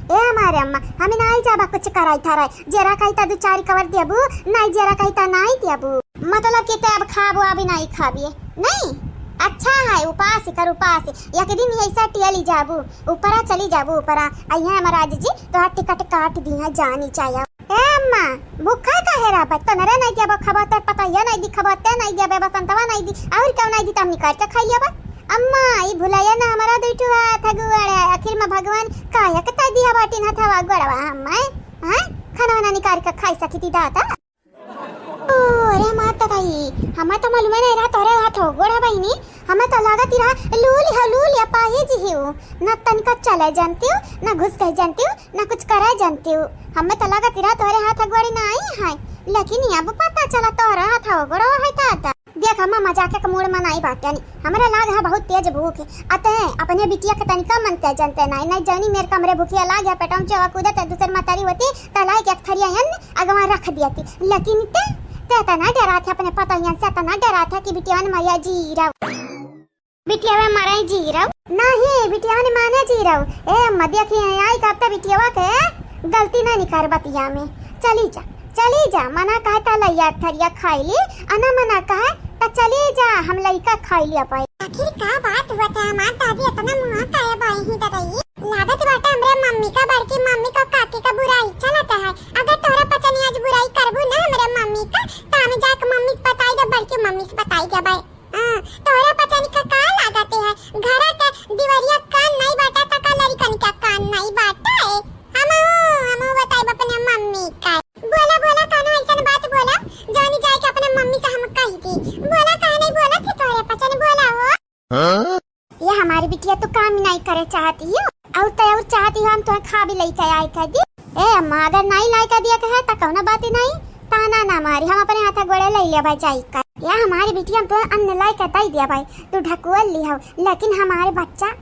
ए हमारे अम्मा हमें नहीं जाबा कुछ कराई था रे जरा कहिता 2-4 कवर देबू नहीं जरा कहिता नहीं देबू मतलब कि अब खाबो अभी नहीं खाबिए नहीं अच्छा है उपास कर उपास एक दिन ऐसा टियली जाबू ऊपरा चली जाबू ऊपरा अइया महाराज जी तो टिकट काट दी है जानी चाहिए ए अम्मा भूखा काहे रहा बत नरे नहीं देबो खबत पता या नहीं दिखबत नहीं देबे बसंतवा नहीं दी और क्यों नहीं दी तब निकाल के खाई लेबा अम्मा ई भुलाया ना हमारा दुटुआ थगुआड़े आखिर में भगवान काया कता दिया बाटी ना था गड़वा हम्मा हां खाना वाना निकाल के खाई सकी थी दाता अरे माता ताई हमें तो मालूम नहीं रहा तोरे हाथ हो गोड़ा बहनी हमें तो लागत रहा लूलिया पाए जी हो ना तनका चले जानती हूँ ना घुस गए जानती हूँ ना कुछ करे जानती हूँ हमें तो लागत रहा तोरे हाथ गोड़ी ना आई है लेकिन अब पता चला तोरा हाथ हो गोड़ा है ताता देख हम मजाक के मूड में नहीं बाटे नहीं हमारा लाग है बहुत तेज भूख अतः अपने बिटिया के तनिका मनते जानते नहीं जानी मेरे कमरे भूखिया लाग है पेटम चवा कूदत दूसर मातारी होती तलाई के थरिया अगवा रख दिया थी लेकिन तो इतना डरा था अपने पतोहियन से, इतना डरा था कि बिटिया ने माया जी रहा, बिटिया में मरा जी रहा नहीं, बिटिया ने माने जी रहा। ए अम्मा देखी आई कब तक बिटिया के गलती ना निकर बतिया में, चली जा मना कहे ता लैया थरिया खाई ली, अना मना कहे ता चली जा हम लइका खाई लिया पाए। आखिर का बात हुआ था हमार दादी इतना मुंह काया बाई ही ददाई, लागत बाटा हमरे मम्मी का बड़की मम्मी का काकी का बुराई चलाता है। अगर तोरा पता नहीं आज बुराई करबू ना हमरे मम्मी का ता हमें जाके मम्मी से बताई दे, बड़की मम्मी से बताई दे भाई। हां तोरा पता नहीं का लागते है घर के दिवरिया कान नहीं बाटा ता का लड़कन का कान नहीं बाटा है। हम बताई अपने मम्मी का बोला कानो ऐसा बात बोला जानी जाए कि अपने मम्मी से हम कही थी, बोला काहे नहीं बोला थी तोरे पता नहीं बोला हो। ये हमारी बिटिया तो काम नहीं करे चाहती है और चाहती हो हम तो खा भी लई के आई कर दी। ए अम्मा अगर नहीं लाई कर दिया कहे त कौना बात नहीं, ताना ना मारी, हम अपने हाथ गोड़े ले लिया भाई जाई का। या हमारी बिटिया तो अन्न लाई कर दई दिया भाई, तू ढकुअल ली हो, लेकिन हमारे बच्चा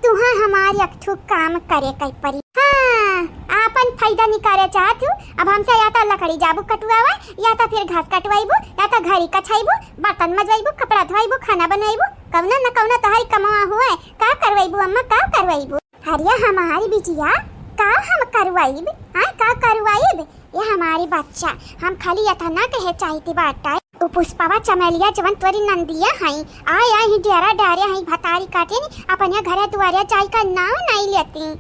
तुहा हमारी अखठू काम करे कई परी। हां आपन फायदा निकाले चाहत हूं, अब हमसे या तो लकड़ी जाबू कटवावा या तो फिर घास कटवाइबू या तो घरी कछाइबू, बर्तन मजवाइबू, कपड़ा धोइबू, खाना बनाइबू, कौना न कौना तोहरी कमावा हुआ है का करवाइबू अम्मा का करवाइबू। हरिया हमारी बिटिया का हम करवाइब, हां का करवाइब ये हमारी बच्चा, हम खाली यथा ना कहे चाहती बाटा उ पुष्पावा चमेलिया जवन तोरी नंदिया हई आया ही डेरा डारे हई भतारी काटे नी अपने घरे दुआरे जाई का नाव नहीं लेती।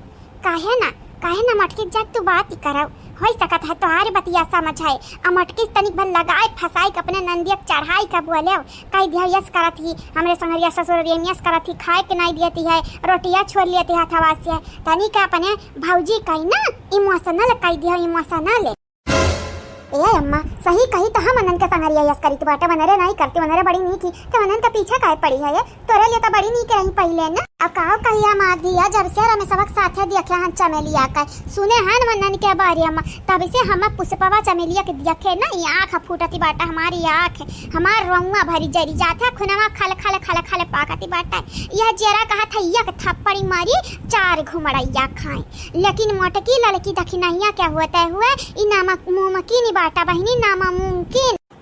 काहे ना मटकी जग तू बात ही कराओ, होई सकत है तोहारे बतिया समझ है। मटकी तनिक भर लगाए फसाई के अपने नंदिया चढ़ाई का बोले कई दिया यस करत ही हमरे संगरिया ससुर यस करत ही, खाए के नहीं देती है, रोटियां छोड़ लेती है हथवा से, तनिक अपने भौजी कही ना इमोशनल कई दिया इमोशनल। ए अम्मा सही कही तो हम अनन के संगरिया यस करी तो बाटा मनरे नहीं करती, मनरे बड़ी नहीं की तो अनन का पीछे काहे पड़ी है, तोरे लिए तो बड़ी नहीं के रही पहले ना। अब काहो कहिया मार दिया जब से हमें सबक साथे देखे हन चमेलिया का सुने हन मनन के बारे अम्मा, तब से हम पुष्पवा चमेलिया के देखे ना ये आंख फूटती बाटा, हमारी आंख हमार रौवा भरी जरी जाता खुनवा खल पाकती बाटा। यह जरा कहा था यक थप्पड़ी मारी 4 घुमड़ैया खाए, लेकिन मोटकी लड़की दखिनैया क्या होता हुआ इ नामुमकिन बाटा बहिनी,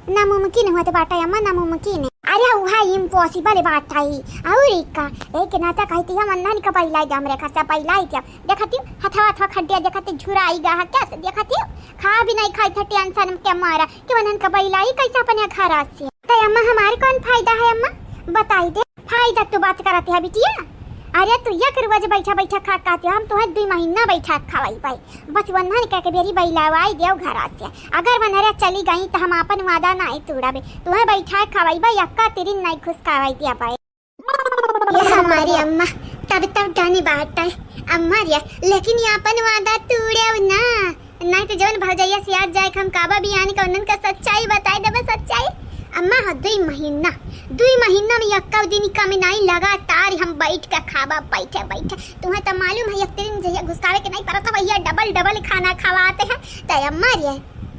नामुमकिन होते बाटा अम्मा, नामुमकिन। अरे वहा इम्पॉसिबल बाटा ही और का एक नाता कहती हम अन्ना का पहलाई दे हमरे खसा पहलाई दे देखती हथवा खड्डिया देखती झुराई गा कैसे देखती खा भी नहीं खाई था टेंशन के मारा कि वनन का पहलाई कैसे अपने घर से। तो अम्मा हमारे कौन फायदा है अम्मा बताई दे, फायदा तो बात करते है बिटिया। अरे तू या कर रोज बैठा खा खाते हम तो 2 महीना बैठा खावाई भाई, बस वन्हन कह के बेरी बैलावाई देव घर से, अगर वनरे चली गई तो हम अपन वादा नहीं तोड़ाबे, तुम्हें बैठा खावाई भाई अक्का तेरी नहीं खुश खावाई दिया भाई। ये हमारी अम्मा तब जानी बात है अम्मा रे, लेकिन ये अपन वादा तोड़े ना, नहीं तो जवन भौजैया से याद जाए हम काबा बियानी का उनन का सच्चाई बताई देबे सच्चाई। अम्मा 2 महीना में यक्का दिन कमी नहीं लगातार हम बैठ के खावा बैठे तुम्हें तो मालूम है एक दिन जहिया घुसकावे के नहीं पड़ता भैया डबल खाना खवाते हैं। तो अम्मा रे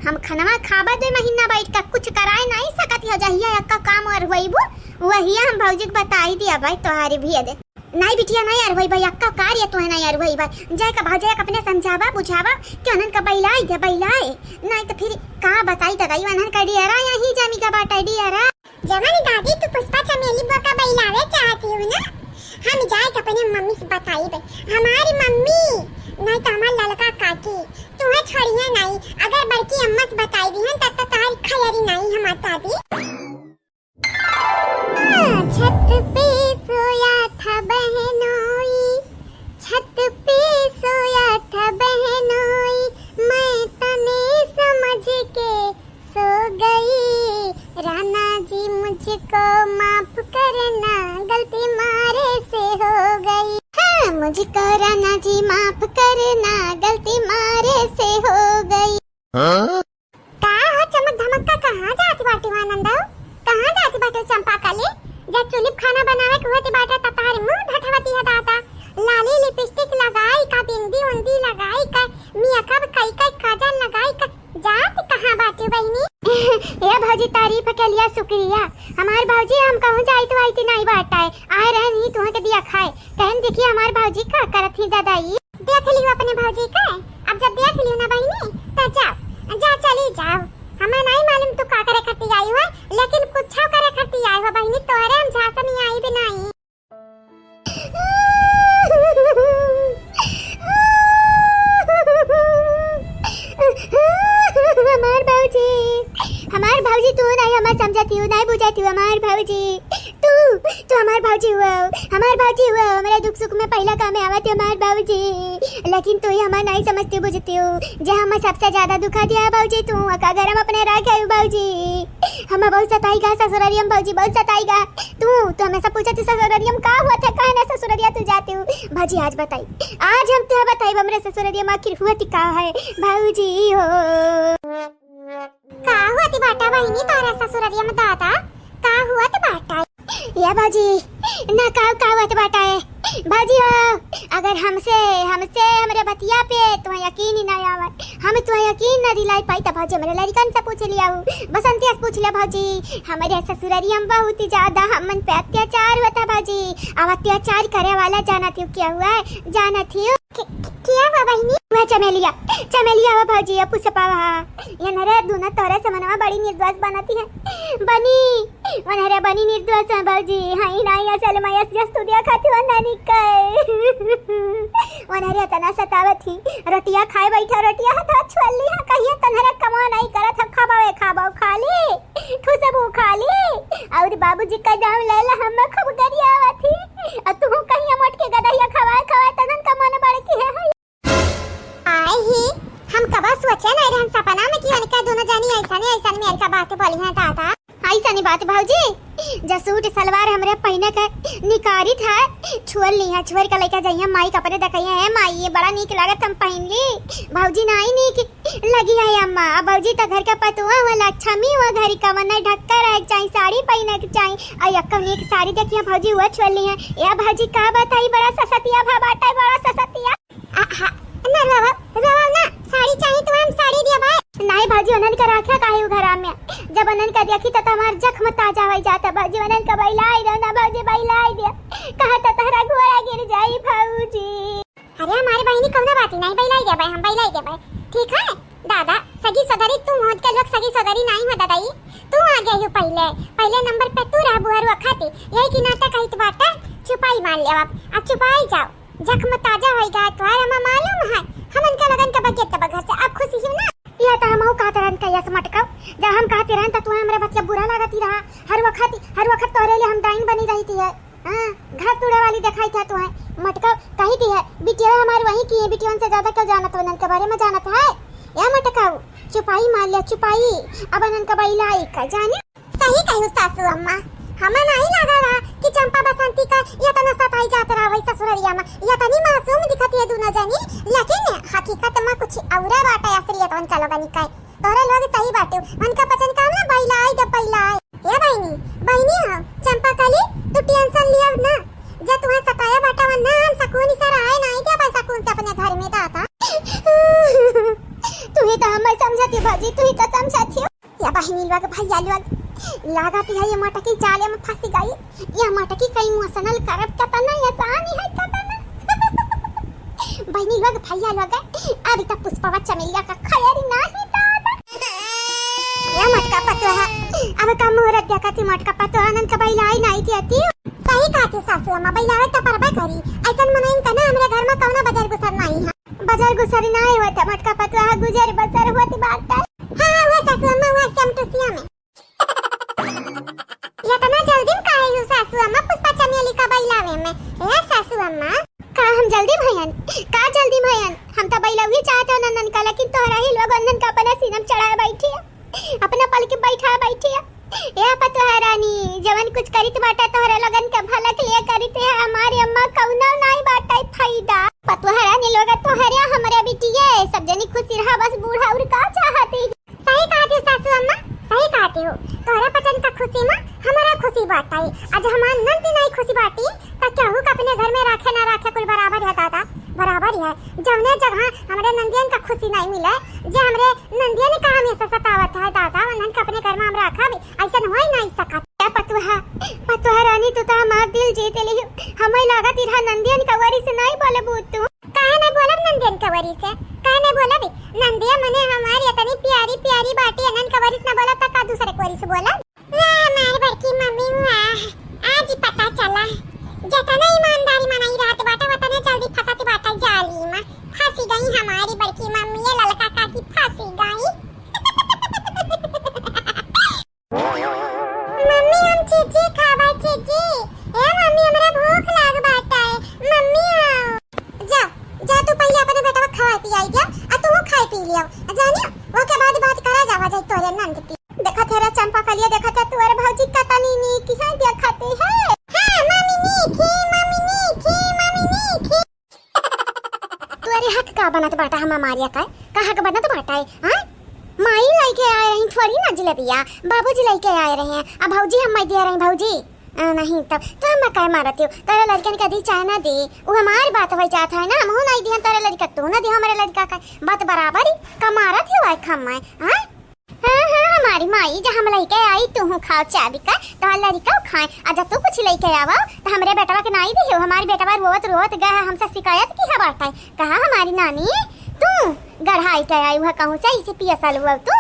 हम खाना खावा 2 महीना बैठ के कुछ कराए नहीं सकत हो जहिया यक्का काम और होइबो वही हम भौजी को बताई दिया भाई तोहारी भी दे नहीं बिटिया नहीं यार भाई अक्का कार्य तो है ना यार भाई जाए का भाई अपने समझावा बुझावा कि अनन का बैलाए नहीं तो फिर का बताई तदाई अनन का डियरा यही जामी का बाटा डियरा। जवानी दादी तू पुष्पा चमेली बुआ का बैलावे चाहती हो ना, हम जाए के अपने मम्मी से बताई बे हमारी मम्मी नहीं तो हमार ललका काकी तुम्हें छोड़िए नहीं, अगर बड़की अम्मा से बताई दी हैं तब तक तारी खयरी नहीं हमार दादी। छत पे सोया था बहनोई, छत पे सोया था बहनोई, मैं तने समझ के सो गई, राना जी मुझको माफ करना गलती मारे से हो गई। हाँ मुझको राना जी माफ करना गलती मारे से हो गई। का हो चमक धमक का कहाँ जाती बाटी आनंदा, कहाँ जाती बाटी चंपा काले जब चुलिप खाना बनावे के होती बाटा ततार मुंह ढटवती है दादा, लाली लिपस्टिक लगाई का बिंदी उंदी लगाई का मेकअप कई काजल लगाई का जात कहां बाटी बहनी। ये भौजी तारीफ के लिए शुक्रिया, हमार भौजी हम कहूं जाई तो आई नहीं बाटा है आए रहे नहीं तुम्हें के दिया खाए कहन देखिए हमार भौजी का करत ही दादाई देख लियो अपने भौजी का। अब जब देख लियो ना बहनी तो जाओ जा चली जाओ, हमें नहीं मालूम तू का करे भाऊजी तू नहीं हमार समझती हो, नहीं बुझाती हो हमार भाऊजी। तू हमार भाऊजी हुआ, हमार भाऊजी हुआ, हमारे दुख सुख में पहला काम आवत है हमार भाऊजी। लेकिन तू ही हमार नहीं समझती बुझती हो, जे हमें सबसे ज्यादा दुखा दिया भाऊजी तू। अगर हम अपने रह गए भाऊजी, हमें बहुत सताएगा ससुरारियम भाऊजी, बहुत सताएगा। तू हमेशा पूछती ससुरारियम का हुआ था, कहा ना ससुरारिया तू जाती हो भाजी। आज बताई, आज हम तुम्हें बताई हमरे ससुरारियम आखिर हुआ थी का है भाऊजी हो। का हुआ थी बाटा बहिनी तारा ससुरारियम दादा, का हुआ थी बाटा या भाजी ना का हुआ थी बाटा है भाजी हो। अगर हमसे हमरे बतिया पे तुम्हें यकीन ही ना आवत, हम तुम्हें यकीन ना दिलाई पाई तो भाजी मेरे लड़कन से पूछ लिया हूँ, बसंती से पूछ लिया भाजी। हमारे ससुरारियम बहुत ही ज्यादा हमन पे अत्याचार हुआ था भाजी। अब अत्याचार करे वाला जाना थी क्या हुआ है, जाना थी क्या हुआ बहिनी? वह चमेलिया हुआ भाजी। अब पूछ पावा ये नरे दूना तोरे से मनवा बड़ी निर्दोष बनाती है बनी निर्दोष है भाजी। हाई नहीं असल में यस तुदिया खाती वना निकल वनरे तना सतावत थी। रोटियां खाए बैठा, रोटियां हाथ छुअली है, कहिए तनहरा कमा नहीं करत हम खाबावे खाली खुशबू खाली। और बाबूजी का नाम लेला हम खूब गरियावा थी। अब तू कहिए मोट के गदहिया खवाए तनन कमाने बड़े की है। आई ही हम कबा सोचे नहीं रहन सपना में कि उनका दोनों जानी ऐसा मेरे का बात बोली है दादा। ऐसा नहीं बात भाऊजी, जो सूट सलवार हमरे पहने का निकारी था छुअल नहीं है, छुअर का लेके जाइए माई कपड़े देखइए है माई ये बड़ा नीक लागत हम पहन ली भाऊजी। नहीं नीक लगी है अम्मा। अब भाऊजी तो घर का पतुआ हुआ लक्ष्मी हुआ, घर का मन ढक्का रह चाहिए, साड़ी पहने के चाहिए। और यक्कम एक साड़ी देखिए भाऊजी हुआ छुअल नहीं है या भाऊजी का बताई बड़ा ससतिया भा बाटा बड़ा ससतिया ना रवा ना साड़ी चाहिए तो हम साड़ी दिया भाई। नहीं भाजी अनन का राखा काहे घर में, जब अनन का देखी तो हमार जख्म ताजा हो जाता भाजी। अनन का बैलाई दो ना भाजी, बैलाई दिया कहा तो तहरा घोड़ा गिर जाई भाऊजी। अरे हमारे बहनी कौन बात नहीं बैलाई दे भाई, हम बैलाई दे भाई ठीक है दादा। सगी सदरी तू होत के लोग सगी सदरी नहीं हो दादाई, तू आ गई हो पहले नंबर पे तू रह बुहर वखती यही की नाटक कहित बाटा छुपाई मान ले। अब छुपाई जाओ, जख्म ताजा होएगा तो हमारा मालूम है हमन का लगन का बकेट तब घर से। अब खुशी हो ना या तो हम कहते रहन का यस मटकाओ, जब हम कहते रहन तो हमरा बच्चा बुरा लागती रहा। हर वक्त तोरे लिए हम डाइन बनी रही थी है। हां घर तोड़े वाली दिखाई था तो है मटकाओ कही थी है। बिटिया हमारे वही की है, बिटियों से ज्यादा क्यों जानत वनन के बारे में जानत है या मटकाओ। चुपाई मान लिया चुपाई, अब अनन का बैलाई का जाने सही कहू सासू अम्मा। हमें नहीं लगा रहा कि चंपा बसंती का या तना सताई जात रहा वही ससुरारिया में, या तनी मासूम दिखती है दोनों जनी, लेकिन हकीकत में कुछ औरा बाटा असलियत उनका लोग निकाय। तोरे लोग सही बाटे उनका पसंद काम ना बैलाई दे बैलाई या बहनी हो चंपा काली तू टेंशन लिया ना, जे तुम्हें सताया बाटा वरना हम सकून से रहे नहीं दे पैसा कौन से अपने घर में दाता। तू ही तो हमें समझती भाजी, तू ही तो समझती हो या बहनी लोग भैया लोग लागती है ये मटकी जाले में फंसी गई। ये मटकी कहीं इमोशनल करब कतना आसान है कतना बहनी लोग भैया लोग अभी तक पुष्पवा चमेलिया का खैर नहीं दादा। ये मटका पतवा अब का मुहूर्त देखती मटका पतवा नन का बैलाई नहीं देती। सही कहती सासू अम्मा, बैलाई तो परबा करी ऐसन मनाइन कना हमरे घर में कौना बजर गुसर नहीं है। बजर गुसर नहीं होता मटका पतवा गुजर बसर होती बात। हां वो सासू अम्मा वो समटुसिया में या तना जल्दी काहे हो सासू अम्मा पुष्पा चमेली का बैलावे में। ए सासू अम्मा का हम जल्दी भयन का जल्दी भयन हम तो बैलावी चाहते नंदन का, लेकिन तोहरा ही लोग नंदन का अपना सीनम चढ़ाए बैठी है, अपना पल के बैठा बैठी है। ए पतोहा रानी जवन कुछ करित बाटा तोहरा लगन के भला के लिए करित है। हमारी अम्मा कौना नहीं बाटा फायदा। पतोहा रानी लोग तोहरे हमरे बिटिया सब जनी खुशी रहा बस बूढ़ा और का चाहती। सही कहती सासू अम्मा, सही कहती हो। तोहरा पसंद का खुशी में हमारा खुशी बाटाई। आज हमार नंदी नहीं खुशी बाटी तो क्या हो अपने घर में रखे ना रखे कुल बराबर है दादा, बराबर है। जवने जगह हमरे नंदियन का खुशी नहीं मिले, जे हमरे नंदियन का हमेशा सतावत है दादा, उन्हन का अपने घर में हम रखा भी ऐसा हो ही नहीं सका। पतोहा रानी तू तो हमार दिल जीत ली। हमें लागत इरा नंदियन का वरी से नहीं बोले बूत तू काहे नहीं बोलब नंदियन का वरी से, काहे नहीं बोलब नंदिया मने हमारी इतनी प्यारी प्यारी बाटी अनन का वरी से ना बोला का दूसरे को वरी से बोला। हमारी बड़की मम्मी आज ही पता चला जतना ईमानदारी मनाई रात बाटा वतने जल्दी फसाती बाटा जाली में फंसी गई हमारी बड़की मम्मी। ये ललका काकी फंसी गई। पी लियो जानियो वो के बाद बात करा जावा जाई तोरे नंद पी देखा तेरा चंपा कलिया देखा ते तोरे भौजी कतनी नी की है देखते है हां मम्मी नी की तोरे हाथ का बनत बाटा हम मारिया का कहा का बनत बाटा है हां माई लेके आए रही थोड़ी ना जलेबिया बाबूजी लेके आए रहे हैं अब भौजी हम मैं दे रही भौजी नहीं तब तो हम काय मारती हो तेरे लड़कन कदी चाय ना दे वो हमारी बात हो जाता है ना हम नहीं दिया तेरे लड़का तू ना दे हमारे लड़का का बात बराबर ही का मारत हो आए खम मैं हां हां हमारी माई जब हम लेके आई तू हूं खाओ चाबी का तो लड़का खाए आज तू कुछ लेके आवा तो हमरे बेटवा के नहीं दे हमारी बेटवा रोत गया हमसे शिकायत की है बात है कहा हमारी नानी तू गढ़ाई के आई हुआ कहूं से इसे पियसल हुआ तू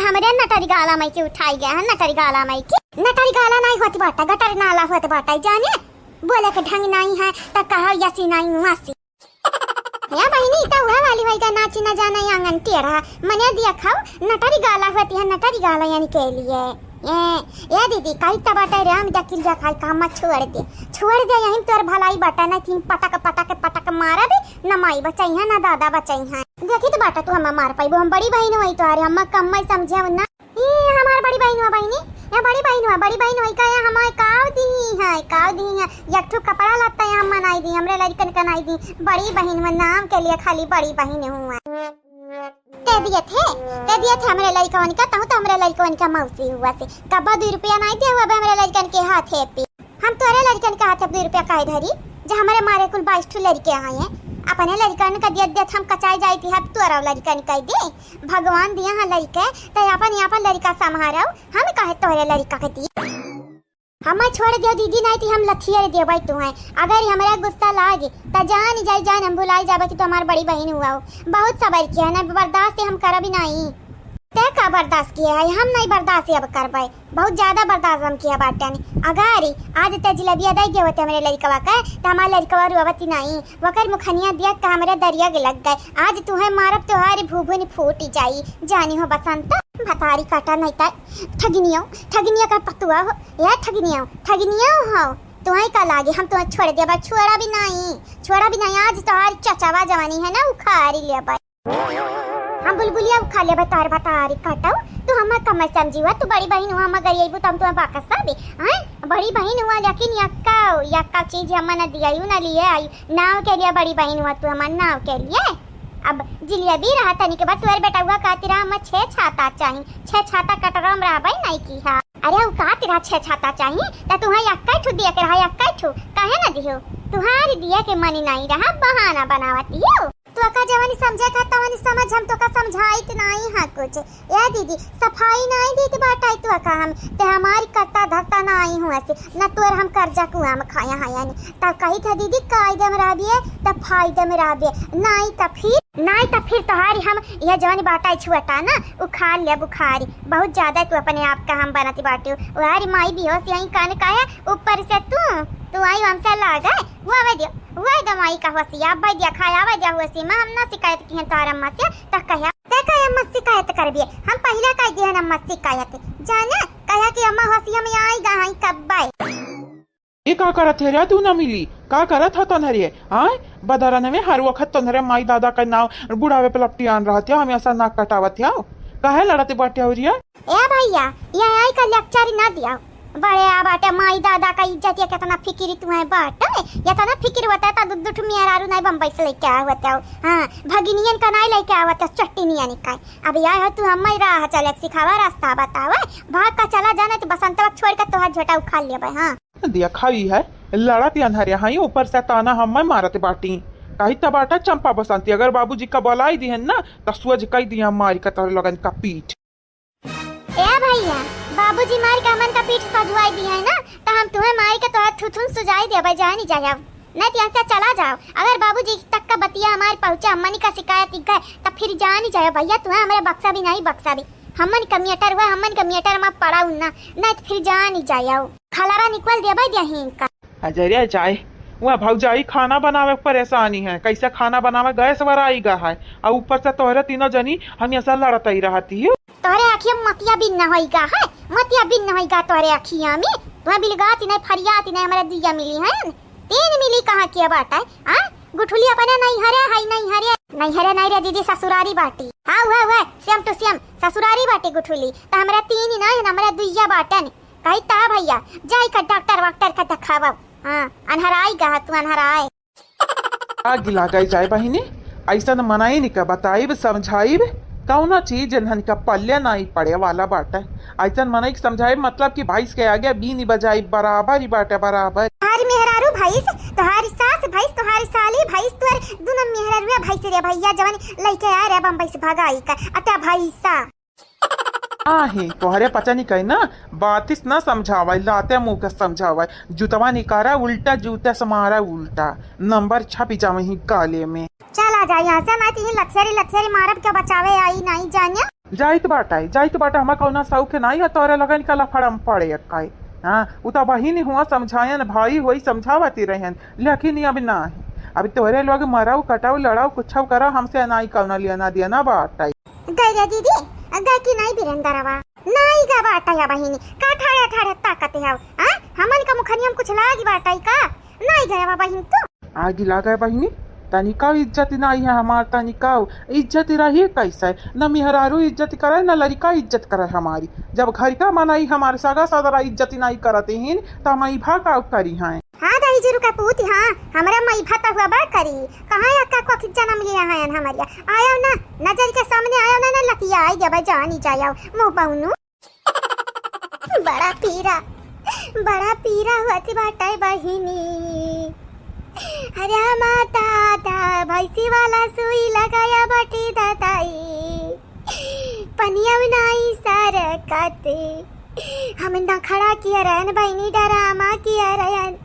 हमरे नटरी गाला मई के उठाई गया है नटरी गाला मई की नटरी गाला नहीं होती बाटा गटर नाला होती बाटा जाने बोले के ढंग नहीं है त कहा यसी नहीं वासी या बहिनी त हुआ वाली भाई का नाची न जाना आंगन टेढ़ा मने दिया खाओ नटरी गाला होती है नटरी गाला यानी के लिए ये दीदी कई तबाटा रे हम दकिल जा खाई काम छोड़ दे यहीं तोर भलाई बाटा ना तीन पटक मारा भी न माई बचाई है ना दादा बचाई है देखी तो बाटा तू हम मार पाई हम बड़ी बहन होई तो अरे हम कम मैं समझे ना ये हमार बड़ी बहन हुआ बहनी ये बड़ी बहन होई का हमारे काव दी है एक ठो कपड़ा लत्ता हम मनाई दी हमरे लड़कन कनाई दी बड़ी बहन में नाम के लिए खाली बड़ी बहन हुआ दे दिए थे हमरे लड़कवन का तो हमरे लड़कवन का मौसी हुआ से कब्बा 2 रुपया नहीं दे हुआ हमरे लड़कन के हाथ है पे हम तोरे लड़कन का हाथ 2 रुपया काहे धरी जो हमारे मारे कुल 22 ठो लड़के आए हैं अपने लड़कन का दिया हम कचाई जाई थी हम तोरा लड़कन का दे भगवान दिया हां लड़के तो अपन लड़का संभारो हम काहे तोरे लड़का के दिए हम छोड़ दियो दीदी नहीं थी हम लथिया दे भाई तू है अगर हमरा गुस्सा लागे त जान हम भुलाई जाबे कि तो हमार बड़ी बहन हुआ हो बहुत सबर किया ना बर्दाश्त हम कर भी नहीं ते का बर्दाश्त किया है हम नहीं बर्दाश्त अब करबे बहुत ज्यादा बर्दाश्त हम किया बाटे ने अगारी आज ते जलेबिया दे के होते हमरे लड़कवा का त हमार लड़कवा रोवती नहीं वकर मुखनिया दिया का हमरे दरिया के लग गए आज तू है मारब तोहारी भूभुनी फूटी जाई जानी हो बसंत भतारी काटा नहीं ता ठगनिया का पतुआ हो या ठगनिया हो तुम्हें का लागे हम तुम्हें छोड़ दे बा छोड़ा भी नहीं आज तोहारी चचावा जवानी है ना उखारी ले बा हम बुलबुलिया उखा ले तार भतारी काटाओ तो हम कम समझीवा तू बड़ी बहन हुआ मगर यही तो हम तुम्हें बाकस साबे हां बड़ी बहन हुआ लेकिन यक्का चीज हम ना दिया ना लिए आई नाव के लिए बड़ी बहन हुआ तू हमार नाव के लिए अब जिलेबी रहा तनी के बाद तोर बेटा हुआ कातिरा हम 6 छाता चाहिए 6 छाता कटरम रहबै नहीं की हा अरे उ कातिरा 6 छाता चाहिए त तू है यक्का ठु दिया के रहा यक्का ठु काहे ना दियो तुहारी दिया के मनी नहीं रहा बहाना बनावती हो तो का जवानी समझे का तवानी समझ हम तो का समझाई त नहीं हा कुछ ए दीदी सफाई नहीं देत बाटा तो का हम ते हमारी करता धरता नहीं हुआ से न तोर हम कर्जा कुआ में खाया है यानी त कही था दीदी कायदे में रहबिए त फायदे में रहबिए नहीं त फिर तोहारी हम यह जवानी बाटा छुटा ना उखाड़ ले बुखारी बहुत ज्यादा तू अपने आप का हम बनती बाटी वारी माई भी हो यही कान काया ऊपर से तू आई हमसे लागा वो दवाई का होसिया भाई दिया खाया भाई दिया होसी मैं हम ना शिकायत की है तार अम्मा से त कहा ते का अम्मा शिकायत करबिए हम पहले कह दिए ना अम्मा शिकायत जाने कहा कि अम्मा होसिया में आई गई कब बाई ये का करत है रे तू ना मिली का करत ह तनहरे हां बदरन में हर वक्त तनहरे माई दादा का नाव बुढ़ावे पे लपटी आन रहत हम ऐसा नाक कटावत हो काहे लड़ते बाटे औरिया ए भैया ये आई का लेक्चर ना दिया बड़े आ बाटे माई दादा का इज्जत या कितना फिक्री तुम्हें बाटे या तना फिक्र होता था दुद्दुठ मेरारू नहीं बम्बई से लेके आवत हो हां भगिनियन का नहीं लेके आवत चट्टीनिया निकाय अब या हो तू हम राह चले सिखावा रास्ता बतावे भाग का चला जाना तो बसंत वक्त छोड़ के तोहार झोटा उखा लेबे हां दिया खाई है लड़त अनहरे हाई ऊपर से ताना हम मारत बाटी कही तबाटा चंपा बसंती अगर बाबूजी का बोलाई दी है ना तो सूझ कई दिया मारी का तोर लगन का पीठ ए भैया बाबूजी मार का मन का पीठ सजवाई दी है ना तो हम तुम्हें मार के तोहर थुथुन सुजाई देबे जानी जायब नहीं तो यहाँ चला जाओ अगर बाबूजी तक का बतिया हमारे पहुंचा अम्मनी का शिकायत गए तो फिर जानी जाए भैया तुम्हें हमारे बक्सा भी नहीं बक्सा भी हमन कम्यूटर हुआ हमन कम्यूटर में पड़ा ना नहीं तो फिर जानी जाओ खलारा निकल दे भाई यहीं का अजरिया जाए वह भौजाई खाना बनावे परेशानी है कैसे खाना बनावे गैस वराई गा है और ऊपर से तोहरे तीनों जनी हमेशा लड़त ही रहती है तोरे आँखिया मतिया बिन न होइगा है मतिया बिन न होइगा तोरे आँखिया में तुम्हें बिलगाती नहीं फरियाती नहीं हमारे दिया मिली है 3 मिली कहाँ किया बाटा है गुठुली अपने नहीं हरे है नहीं हरे नहीं हरे नहीं रे दीदी ससुरारी बाटी हाँ हुआ सेम टू सेम ससुरारी बाटी गुठुली तो हमरा तीन ही नहीं हमरा दुइया बाटन कही ता भैया जाई का डॉक्टर वाक्टर का दिखावा हाँ अनहराई गा तू अनहराई आग लगाई जाए बहिनी ऐसा न मनाई नहीं का बताइब समझाइब कौना चीज जन का पल्ले नहीं पड़े वाला बाटा ऐसा मनाई समझाए मतलब कि भैंस के आगे बीनी बजाई बराबर ही बाटे बराबर तुम्हारी मेहरारू भैंस तुम्हारी सास भैंस तुम्हारी साली भैंस तुअर दोनों मेहरारू भैंस रे भैया जवन लइके आ रे बम्बई से भगाई का अता भैंसा आहे तोहरे पता नहीं कही ना बातिस ना समझावा लाते मुंह का समझावा जूतवा निकारा उल्टा जूता से मारा उल्टा नंबर छप जा वही काले में चल आ जा यहाँ से मैं तीन लथेरी मारब के बचावे आई नहीं जानिया जाइत बाटा हमारा कौना सौख नहीं है तोरे लगन का लफड़म पड़े काई हाँ उता बहिनी हुआ समझायन भाई वही समझावती रहन लेकिन अब ना है अभी तोरे लोग मराऊ कटाऊ लड़ाऊ कुछ करा हमसे नहीं कौना लिया ना दिया ना बाटा गई दीदी गई की नहीं बिरंदरवा नहीं गा बाटा या बहिनी का ठाड़े ताकत है हां हमन का मुखनियम कुछ लागी बाटाई का नहीं गया बहिन तो आगे लगा बहिनी तनिका इज्जत नहीं है हमार तनिका इज्जत रही कैसे न मिहरारू इज्जत करे न लड़का इज्जत करे हमारी जब घर का मनाई हमारे सगा सदरा इज्जत नहीं करते हैं तो हम इभा का करी हैं हाँ दही जरूर का पूत हाँ हमारा मई भाता हुआ बा करी कहाँ अक्का को खिच्चा जन्म लिया है हमारिया आया ना नजर के सामने आया ना लतिया आई जब जानी जाया मुंह पाउनु बड़ा पीरा हुआ थी बाटा बहिनी अरे माता भैंसी वाला सुई लगाया बटी दाताई पनिया बनाई सरकते हम ना खड़ा किया रहन बहिनी डरामा किया रहन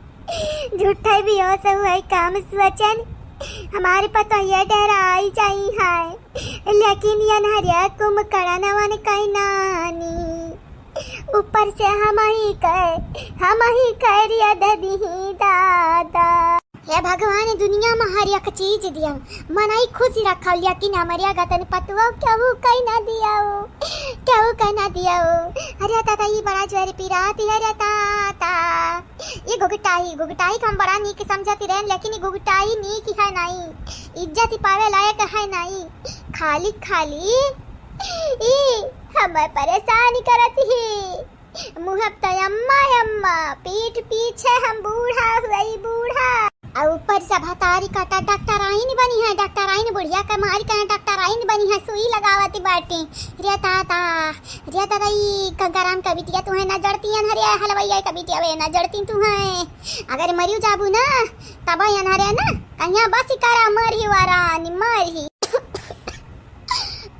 झूठे भी हो सब है काम स्वचन हमारे पता ये डराई जाई है लेकिन ये नहरिया कुम कड़ा नवन कई नानी ऊपर से हम ही करिया ददी दादा हे भगवान दुनिया में हर एक चीज दिया मनाई खुशी रखा लेकिन हमारे गतन पतवा क्या ना दिया अरे ताता ये बड़ा ज्वर पिराती है ताता ये गुगटाई का हम बड़ा नीक समझती रहे लेकिन ये गुगटाई नीक है नहीं इज्जत पावे लायक है नहीं खाली हमें परेशान करती है मुँह अम्मा पीठ पीछे हम बूढ़ा और ऊपर से भतारी काटा डॉक्टर आइन बनी है डॉक्टर आइन बुढ़िया कमारी का डॉक्टर आइन बनी है सुई लगावती बाटी रे ताता ई कंकराम का बिटिया तुम्हें न जड़ती हरे हलवैया का बिटिया वे न जड़ती तुम्हें अगर मरियो जाबू ना तब हरे ना कन्या बस करा मरी वारानी मरी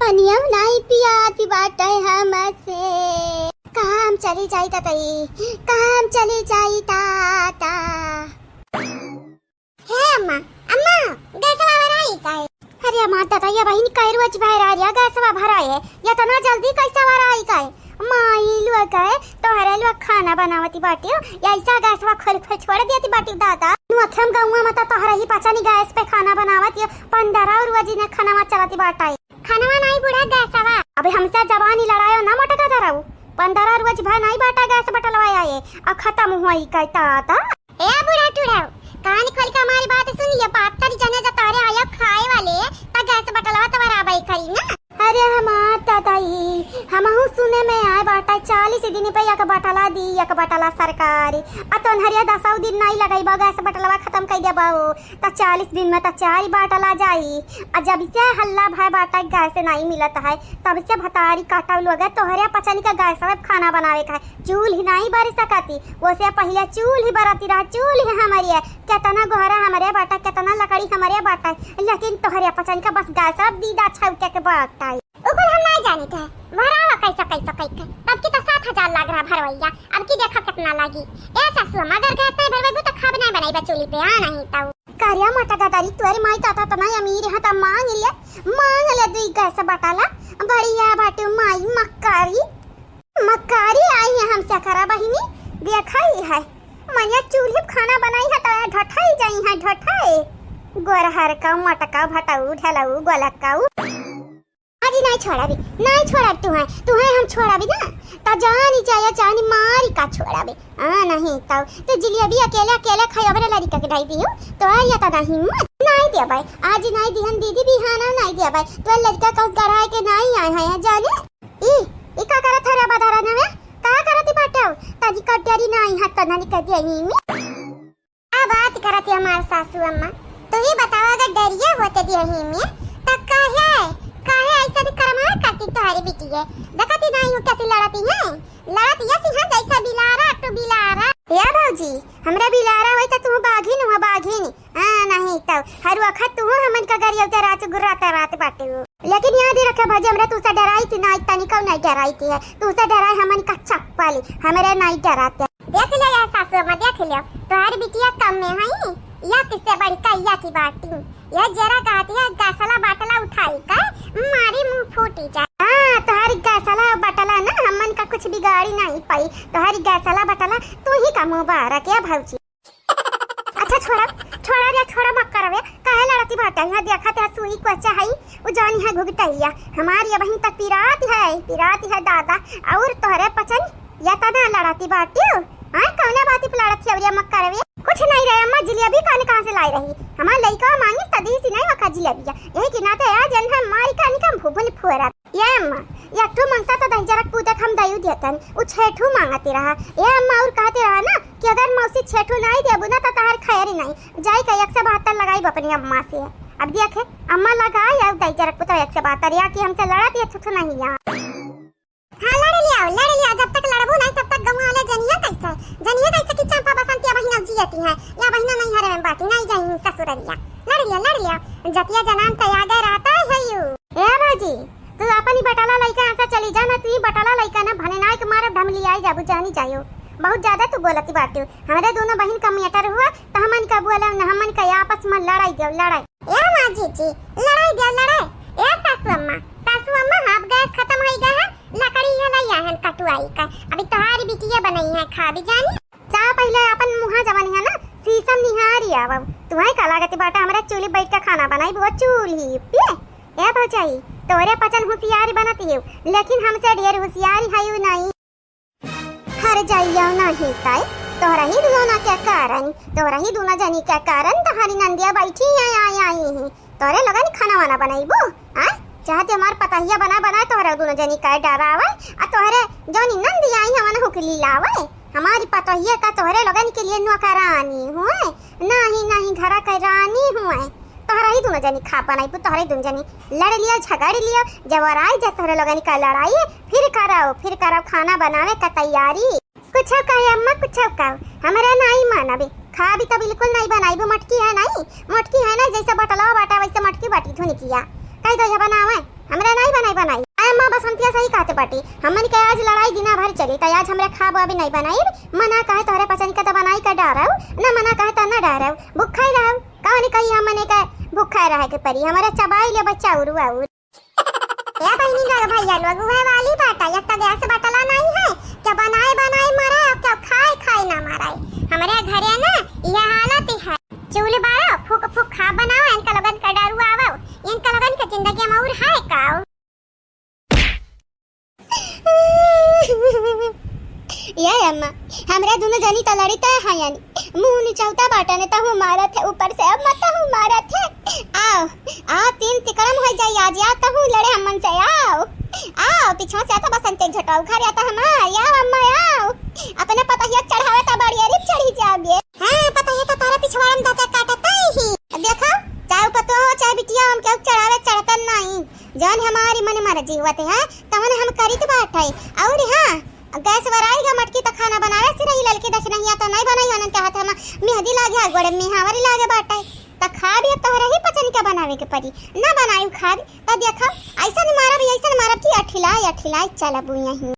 पनिया नहीं पियाती बाटे हमसे काम चली जाई ताता हे अम्मा गैसवा भराई काय अरे अम्मा ताता ये बहिनी काय रोज बाहर आ रहा गैसवा भराई है या तना जल्दी कैसा भराई काय माई लुआ काय तो हरे लुआ खाना बनावती बाटी या ऐसा गैसवा खोल छोड़ देती बाटी दादा नुअखम गांव में तो हरा ही पाचा नहीं गैस पे खाना बनावती 15 रोज ने खाना में चलाती बाटाई खाना नहीं बुढ़ा गैसवा अबे हमसे जवानी लड़ायो ना मोटका धराऊ 15 रोज भा नहीं बाटा गैस बटलवाया है अब खत्म हुई काय ताता ए बुढ़ा टुड़ाऊ कान खोल के हमारी बात सुन ये बात करी जने जा तारे आया खाए वाले ता गैस बटलवा तुम्हारा भाई करी ना अरे हमार ताताई हमहु सुने में आए बाटा 40 दिन पे एक बटला दी एक बटला सरकारी अतन हरिया 10 दिन नहीं लगाई बा गैस बटलवा खत्म कर देबा ता 40 दिन में ता 4 बटला जाई आ जब से हल्ला भाई बाटा गैस नहीं मिलत है तब से भतारी काटा लोग तो हरिया पचनी का गैस सब खाना बनावे का चूल्ही नहीं बर सकती वो से पहले चूल्ही बरती रहा चूल्ही हमारी है कितना गोहरा हमारे बाटा कितना लकड़ी हमारे बाटा लेकिन तोहरे पचन का बस गैस सब दीदा छौके के बाटा ऊपर हम नहीं जानी थे भरावा कैसा तब की तो 7,000 लाग रहा भरवैया अब की देखा कितना लागी ए सासू मगर गैस नहीं भरवे तो खाब नहीं बनाई बचूली पे आ नहीं ताऊ करिया मोटा दादारी तोरे माई ताता तो नहीं अमीर है तो मांग ले दुई गैस बटाला बढ़िया बाटू माई मक्कारी आई है हमसे करा बहिनी देखा ही है मनिया चूल्हे खाना बनाई है तो ढठाई जाई है ढठाई गोरहर का मटका भटाऊ ढलाऊ गोलकाऊ आज नहीं छोड़ा तू है हम छोड़ा भी ना तो जानी मारी का छोड़ा भी नहीं तो जिलेबी अकेले खाई अबरे लड़का के ढाई दियो तो आया तो नहीं नहीं दिया भाई, आज नहीं दिहन दीदी बिहाना नहीं दिया भाई। तो लड़का कस गढ़ाए के नहीं आए हैं जाने। ई का करत है रे बधारा नवे? का करत बाटे? ताजी कटरी नहीं हाथ तना निकल दिया ही में। आ बात करत है हमार सासू अम्मा। तो ये बताओ अगर डरिया होते दिया ही में त काहे ऐसा भी करमा करती तुम्हारी बेटी है? देखती नहीं हूं कैसे लड़ती है। लड़ती है सिंह जैसा बिलारा तो बिलारा। या भौजी हमरा बिलारा होई त तू बाघिन हुआ बाघिन। नहीं तो हर वक्त तू हमन का गरिया ते रात गुर्राता रात बाटे। लेकिन याद रखे भौजी हमरा तू से डराई थी ना इतनी कौ नहीं डराई थी है। तू से डराई हमन का चप्पल हमरा नहीं डराते। देख ले यार सासू अम्मा देख ले तुम्हारी बिटिया कम में है या किससे बड़ी कैया की बाटी। यह जरा कहती है गैसला बाटला उठाई का मारी मुंह फूटी जा। तुम्हारी गैसला बाटला ना हमन का कुछ बिगाड़ी नहीं पाई। तुम्हारी गैसला बाटला तू ही का मुबारक है भौजी। अच्छा छोड़ा मत करवे काहे लड़ती बाटा। यहाँ देखा ते सुई को अच्छा है वो जानी है घुगटैया हमारी बहन तक पिराती है दादा। और तोहरे पचन या तना लड़ती बाटी कौन बात पे लड़ती है मत करवे। कुछ नहीं रहे अम्मा जिलेबी कहां से लाई रही हमार लइका मांगी तदी सी नहीं वखा जिलेबिया यही कि ना तो यार जन हम मारी का निकम भूबन फुरा। ये अम्मा या ठू मांगता तो दही जरक पूतक हम दयु देतन उ छेठू मांगती रहा। ये अम्मा और कहते रहा ना कि अगर मौसी छेठू नहीं देबू ना तो तार खैर नहीं जाई का 172 लगाई अपनी अम्मा से। अब देखे अम्मा लगा या दही जरक पूतो 172 या कि हमसे लड़त ये ठुठू नहीं यार। हां लड़ लिया जब तक लड़बू नहीं तब तक गवा ले जनिया कैसे कि चंपा बसंती बहिना जियती है या बहिना नहीं हरे में बाटी नहीं गई ससुरलिया। लड़ लिया जतिया जनान तैयार रहता है यू। ए बाजी तू अपनी बटाला लइका ऐसा चली जा ना। तू बटाला लइका ना भने नाय के मारे ढमली आई जाबू जानी जायो। बहुत ज्यादा तू बोलती बाटी। हमारे दोनों बहन का मैटर हुआ तो हमन का बोला हमन का आपस में लड़ाई ए मां जी लड़ाई ए सासू अम्मा हाफ गैस खत्म हो गया है लकड़ी है नहीं है कटुआई का। अभी तुम्हारी बिटिया बनाई है खा भी जानी चाह पहले अपन मुहा जवानी है ना शीशम निहारी आवा। तुम्हारी का लागती बाटा हमारे चूल्ही बैठ के खाना बनाई बहुत चूल्ही पे। ए भौजाई तोरे पचन होशियारी बनती है लेकिन हमसे ढेर होशियारी है यू नहीं। हर जाइयो नहीं ताई तोहरा ही दोनों के कारण तुम्हारी नंदिया बैठी है आई तोरे लगा नहीं खाना वाना बनाईबो चाहते हमार पतहिया बना तोहरा दोनों जनी का डरावे आ तोहरे जोनी नंदी आई हमन हुकली लावे। हमारी पतहिया का तोहरे लगन के लिए नौकरानी हुए नहीं घरा का रानी हुए। तोहरा ही दोनों जनी खा बनाईबो तोहरा ही दोनों जनी लड़ लियो झगड़ लियो जब आई जा तोहरे लगन का लड़ाई फिर करो खाना बनावे का तैयारी। कुछ कहे अम्मा कुछ कहो हमारा नहीं मानबे खा भी तो बिल्कुल नहीं बनाईबो। मटकी है ना जैसे बटला बाटा वैसे मटकी बाटी धुनी किया कई तो बनावे हमरा नहीं बनाई अम्मा बसंतिया सही कहते बाटी। हमन के आज लड़ाई दिना भर चली तो आज हमरा खाब अभी नहीं बनाई। मना कहे तोहरे पसंद का तो बनाई का डराओ ना मना कहे तो ना डराओ भूखा ही रहो कहानी कही हमने का भूखा रहे के परी हमारे चबाई ले बच्चा उरु या बहनी लग भैया लोग वह वाली बाटा या तो गैस बटला नहीं है क्या बनाए मराए और क्या खाए ना मराए। हमारे घर है ना यह हालत है चूल्हे बारो फूक खा बनाओ इनका लगन का डरू आवो इनका लगन का जिंदगी में और है का। ये अम्मा हमरा दोनों जनी तो लड़ता है यानी मुंह निचौता बाटा ने तो मारा थे ऊपर से अब मत हूं मारा थे। आओ तीन तिकड़म हो जाई आज या तो हूं लड़े हमन से आओ पीछे से आता बसंते झटाओ घर आता हमार या अम्मा आओ अपने पतहिया चढ़ावे तो बढ़िया रे चढ़ी जाओगे। हां पतहिया तो तारा पिछवाड़ में दाता काटता ही देखो चाहे पतो हो चाहे बिटिया हम के चढ़ावे चढ़ता नहीं जान हमारी मन मार जीवत है तमन हम करी तो बात है। और हां गैस वराईगा मटकी तो खाना बनावे से रही ललकी दख नहीं आता नहीं बनाई होनन चाहत हम मेहंदी लागे गोड़े मेहावरी लागे बाटा त खा भी तोहरा ही पचन के बनावे के परी ना बनाई खा त देखो ऐसा नहीं मारब की अठिलाई चलबू यहीं।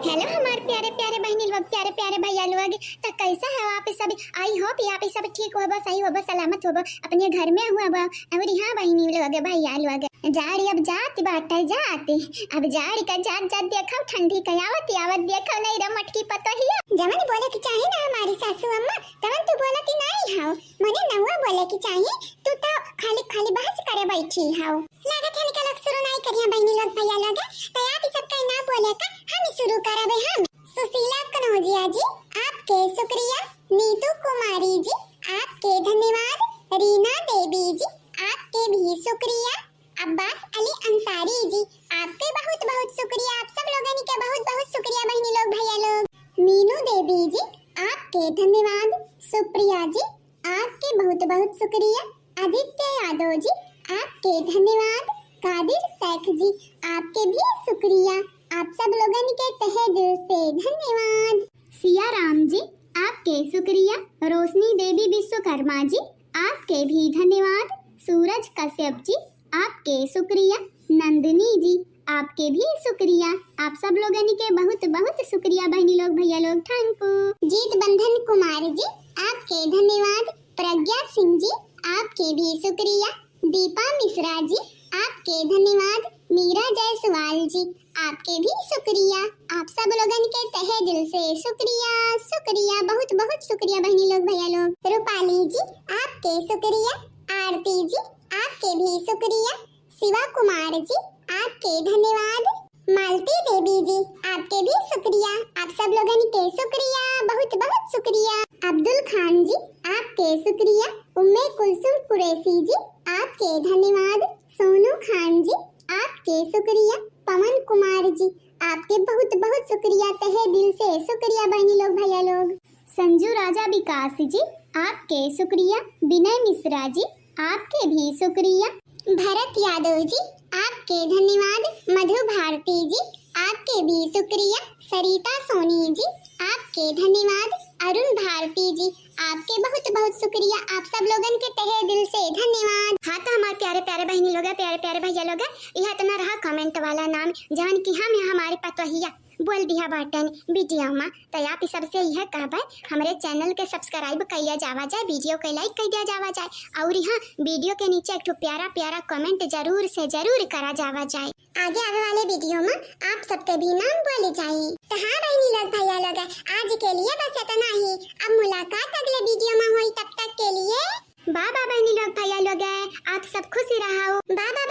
हेलो हमारे प्यारे बहनी लोग प्यारे भैया लोग तो कैसा है आप सब। आई होप आप सब ठीक हो सही हो सलामत हो अपने घर में हुआ और यहाँ बहनी लोग भैया लोग जाड़ी अब जाती बाटा जाती अब जाड़ी का जात देखो ठंडी का आवत देखो नहीं रे मटकी पतहिया जमन बोले कि चाहे ना हमारी सासू अम्मा तमन तू बोला कि नहीं हाउ मने नहुआ बोले कि चाहे तू तो खाली बहस करे बैठी हाउ लागत है निकल शुरू नहीं करिया बहनी लोग भैया लोग तो आप सब कहीं ना बोले का हम शुरू करबे हम सुशीला कन्हौजिया जी आपके शुक्रिया नीतू कुमारी जी आपके धन्यवाद। रीना देवी जी आपके भी शुक्रिया। अब्बास अली अंसारी जी आपके बहुत बहुत शुक्रिया। आप सब लोगों के बहुत बहुत शुक्रिया बहनी लोग भैया लोग। मीनू देवी जी आपके धन्यवाद। सुप्रिया जी आपके बहुत बहुत शुक्रिया। आदित्य यादव जी आपके धन्यवाद। कादिर शेख जी आपके भी शुक्रिया। आप सब लोगों के तहे दिल से धन्यवाद। सिया राम जी आपके शुक्रिया। रोशनी देवी विश्वकर्मा जी आपके भी धन्यवाद। सूरज कश्यप जी आपके शुक्रिया। नंदिनी जी आपके भी शुक्रिया। आप सब लोगों के बहुत बहुत शुक्रिया बहनी लोग भैया लोग। Thank you. जीत बंधन कुमार जी आपके धन्यवाद। प्रज्ञा सिंह जी आपके भी शुक्रिया। दीपा मिश्रा जी आपके धन्यवाद। मीरा जायसवाल जी आपके भी शुक्रिया। आप सब लोगों के तहे दिल से शुक्रिया शुक्रिया बहुत बहुत शुक्रिया बहनी लोग भैया लोग। रूपाली जी आपके शुक्रिया। आरती जी आपके भी शुक्रिया। शिवा कुमार जी आपके धन्यवाद। मालती देवी जी आपके भी शुक्रिया। आप सब लोगों के शुक्रिया बहुत बहुत शुक्रिया। अब्दुल खान जी आपके शुक्रिया। उम्मे कुलसुम कुरैशी जी आपके धन्यवाद। सोनू खान जी आपके शुक्रिया। पवन कुमार जी आपके बहुत बहुत शुक्रिया तहे दिल से शुक्रिया बहनी लोग भैया लोग। संजू राजा विकास जी आपके शुक्रिया। विनय मिश्रा जी आपके भी शुक्रिया। भरत यादव जी आपके धन्यवाद। मधु भारती जी आपके भी शुक्रिया। सरिता सोनी जी आपके धन्यवाद। अरुण भारती जी आपके बहुत बहुत शुक्रिया। आप सब लोगन के तहे दिल से धन्यवाद। हाँ तो हमारे प्यारे प्यारे बहनी लोग प्यारे प्यारे भैया लोग यह तो ना रहा कमेंट वाला नाम जवन की हम हमारे पतोहिया बोल दिया बटन वीडियो में। तो आप इस सबसे यह कहबे हमारे चैनल के सब्सक्राइब किया जावा जाए, वीडियो के लाइक कर दिया जावा जाए और यहाँ वीडियो के नीचे एक प्यारा प्यारा कमेंट जरूर से जरूर करा जावा जाए। आगे आने वाले वीडियो में आप सबके भी नाम बोले जाए। तो हाँ बहनी लोग भैया लोग आज के लिए बस इतना ही। अब मुलाकात अगले वीडियो में हुई, तब तक के लिए बाबा बहनी लोग भैया लोग आप सब खुश रहो। बाबा।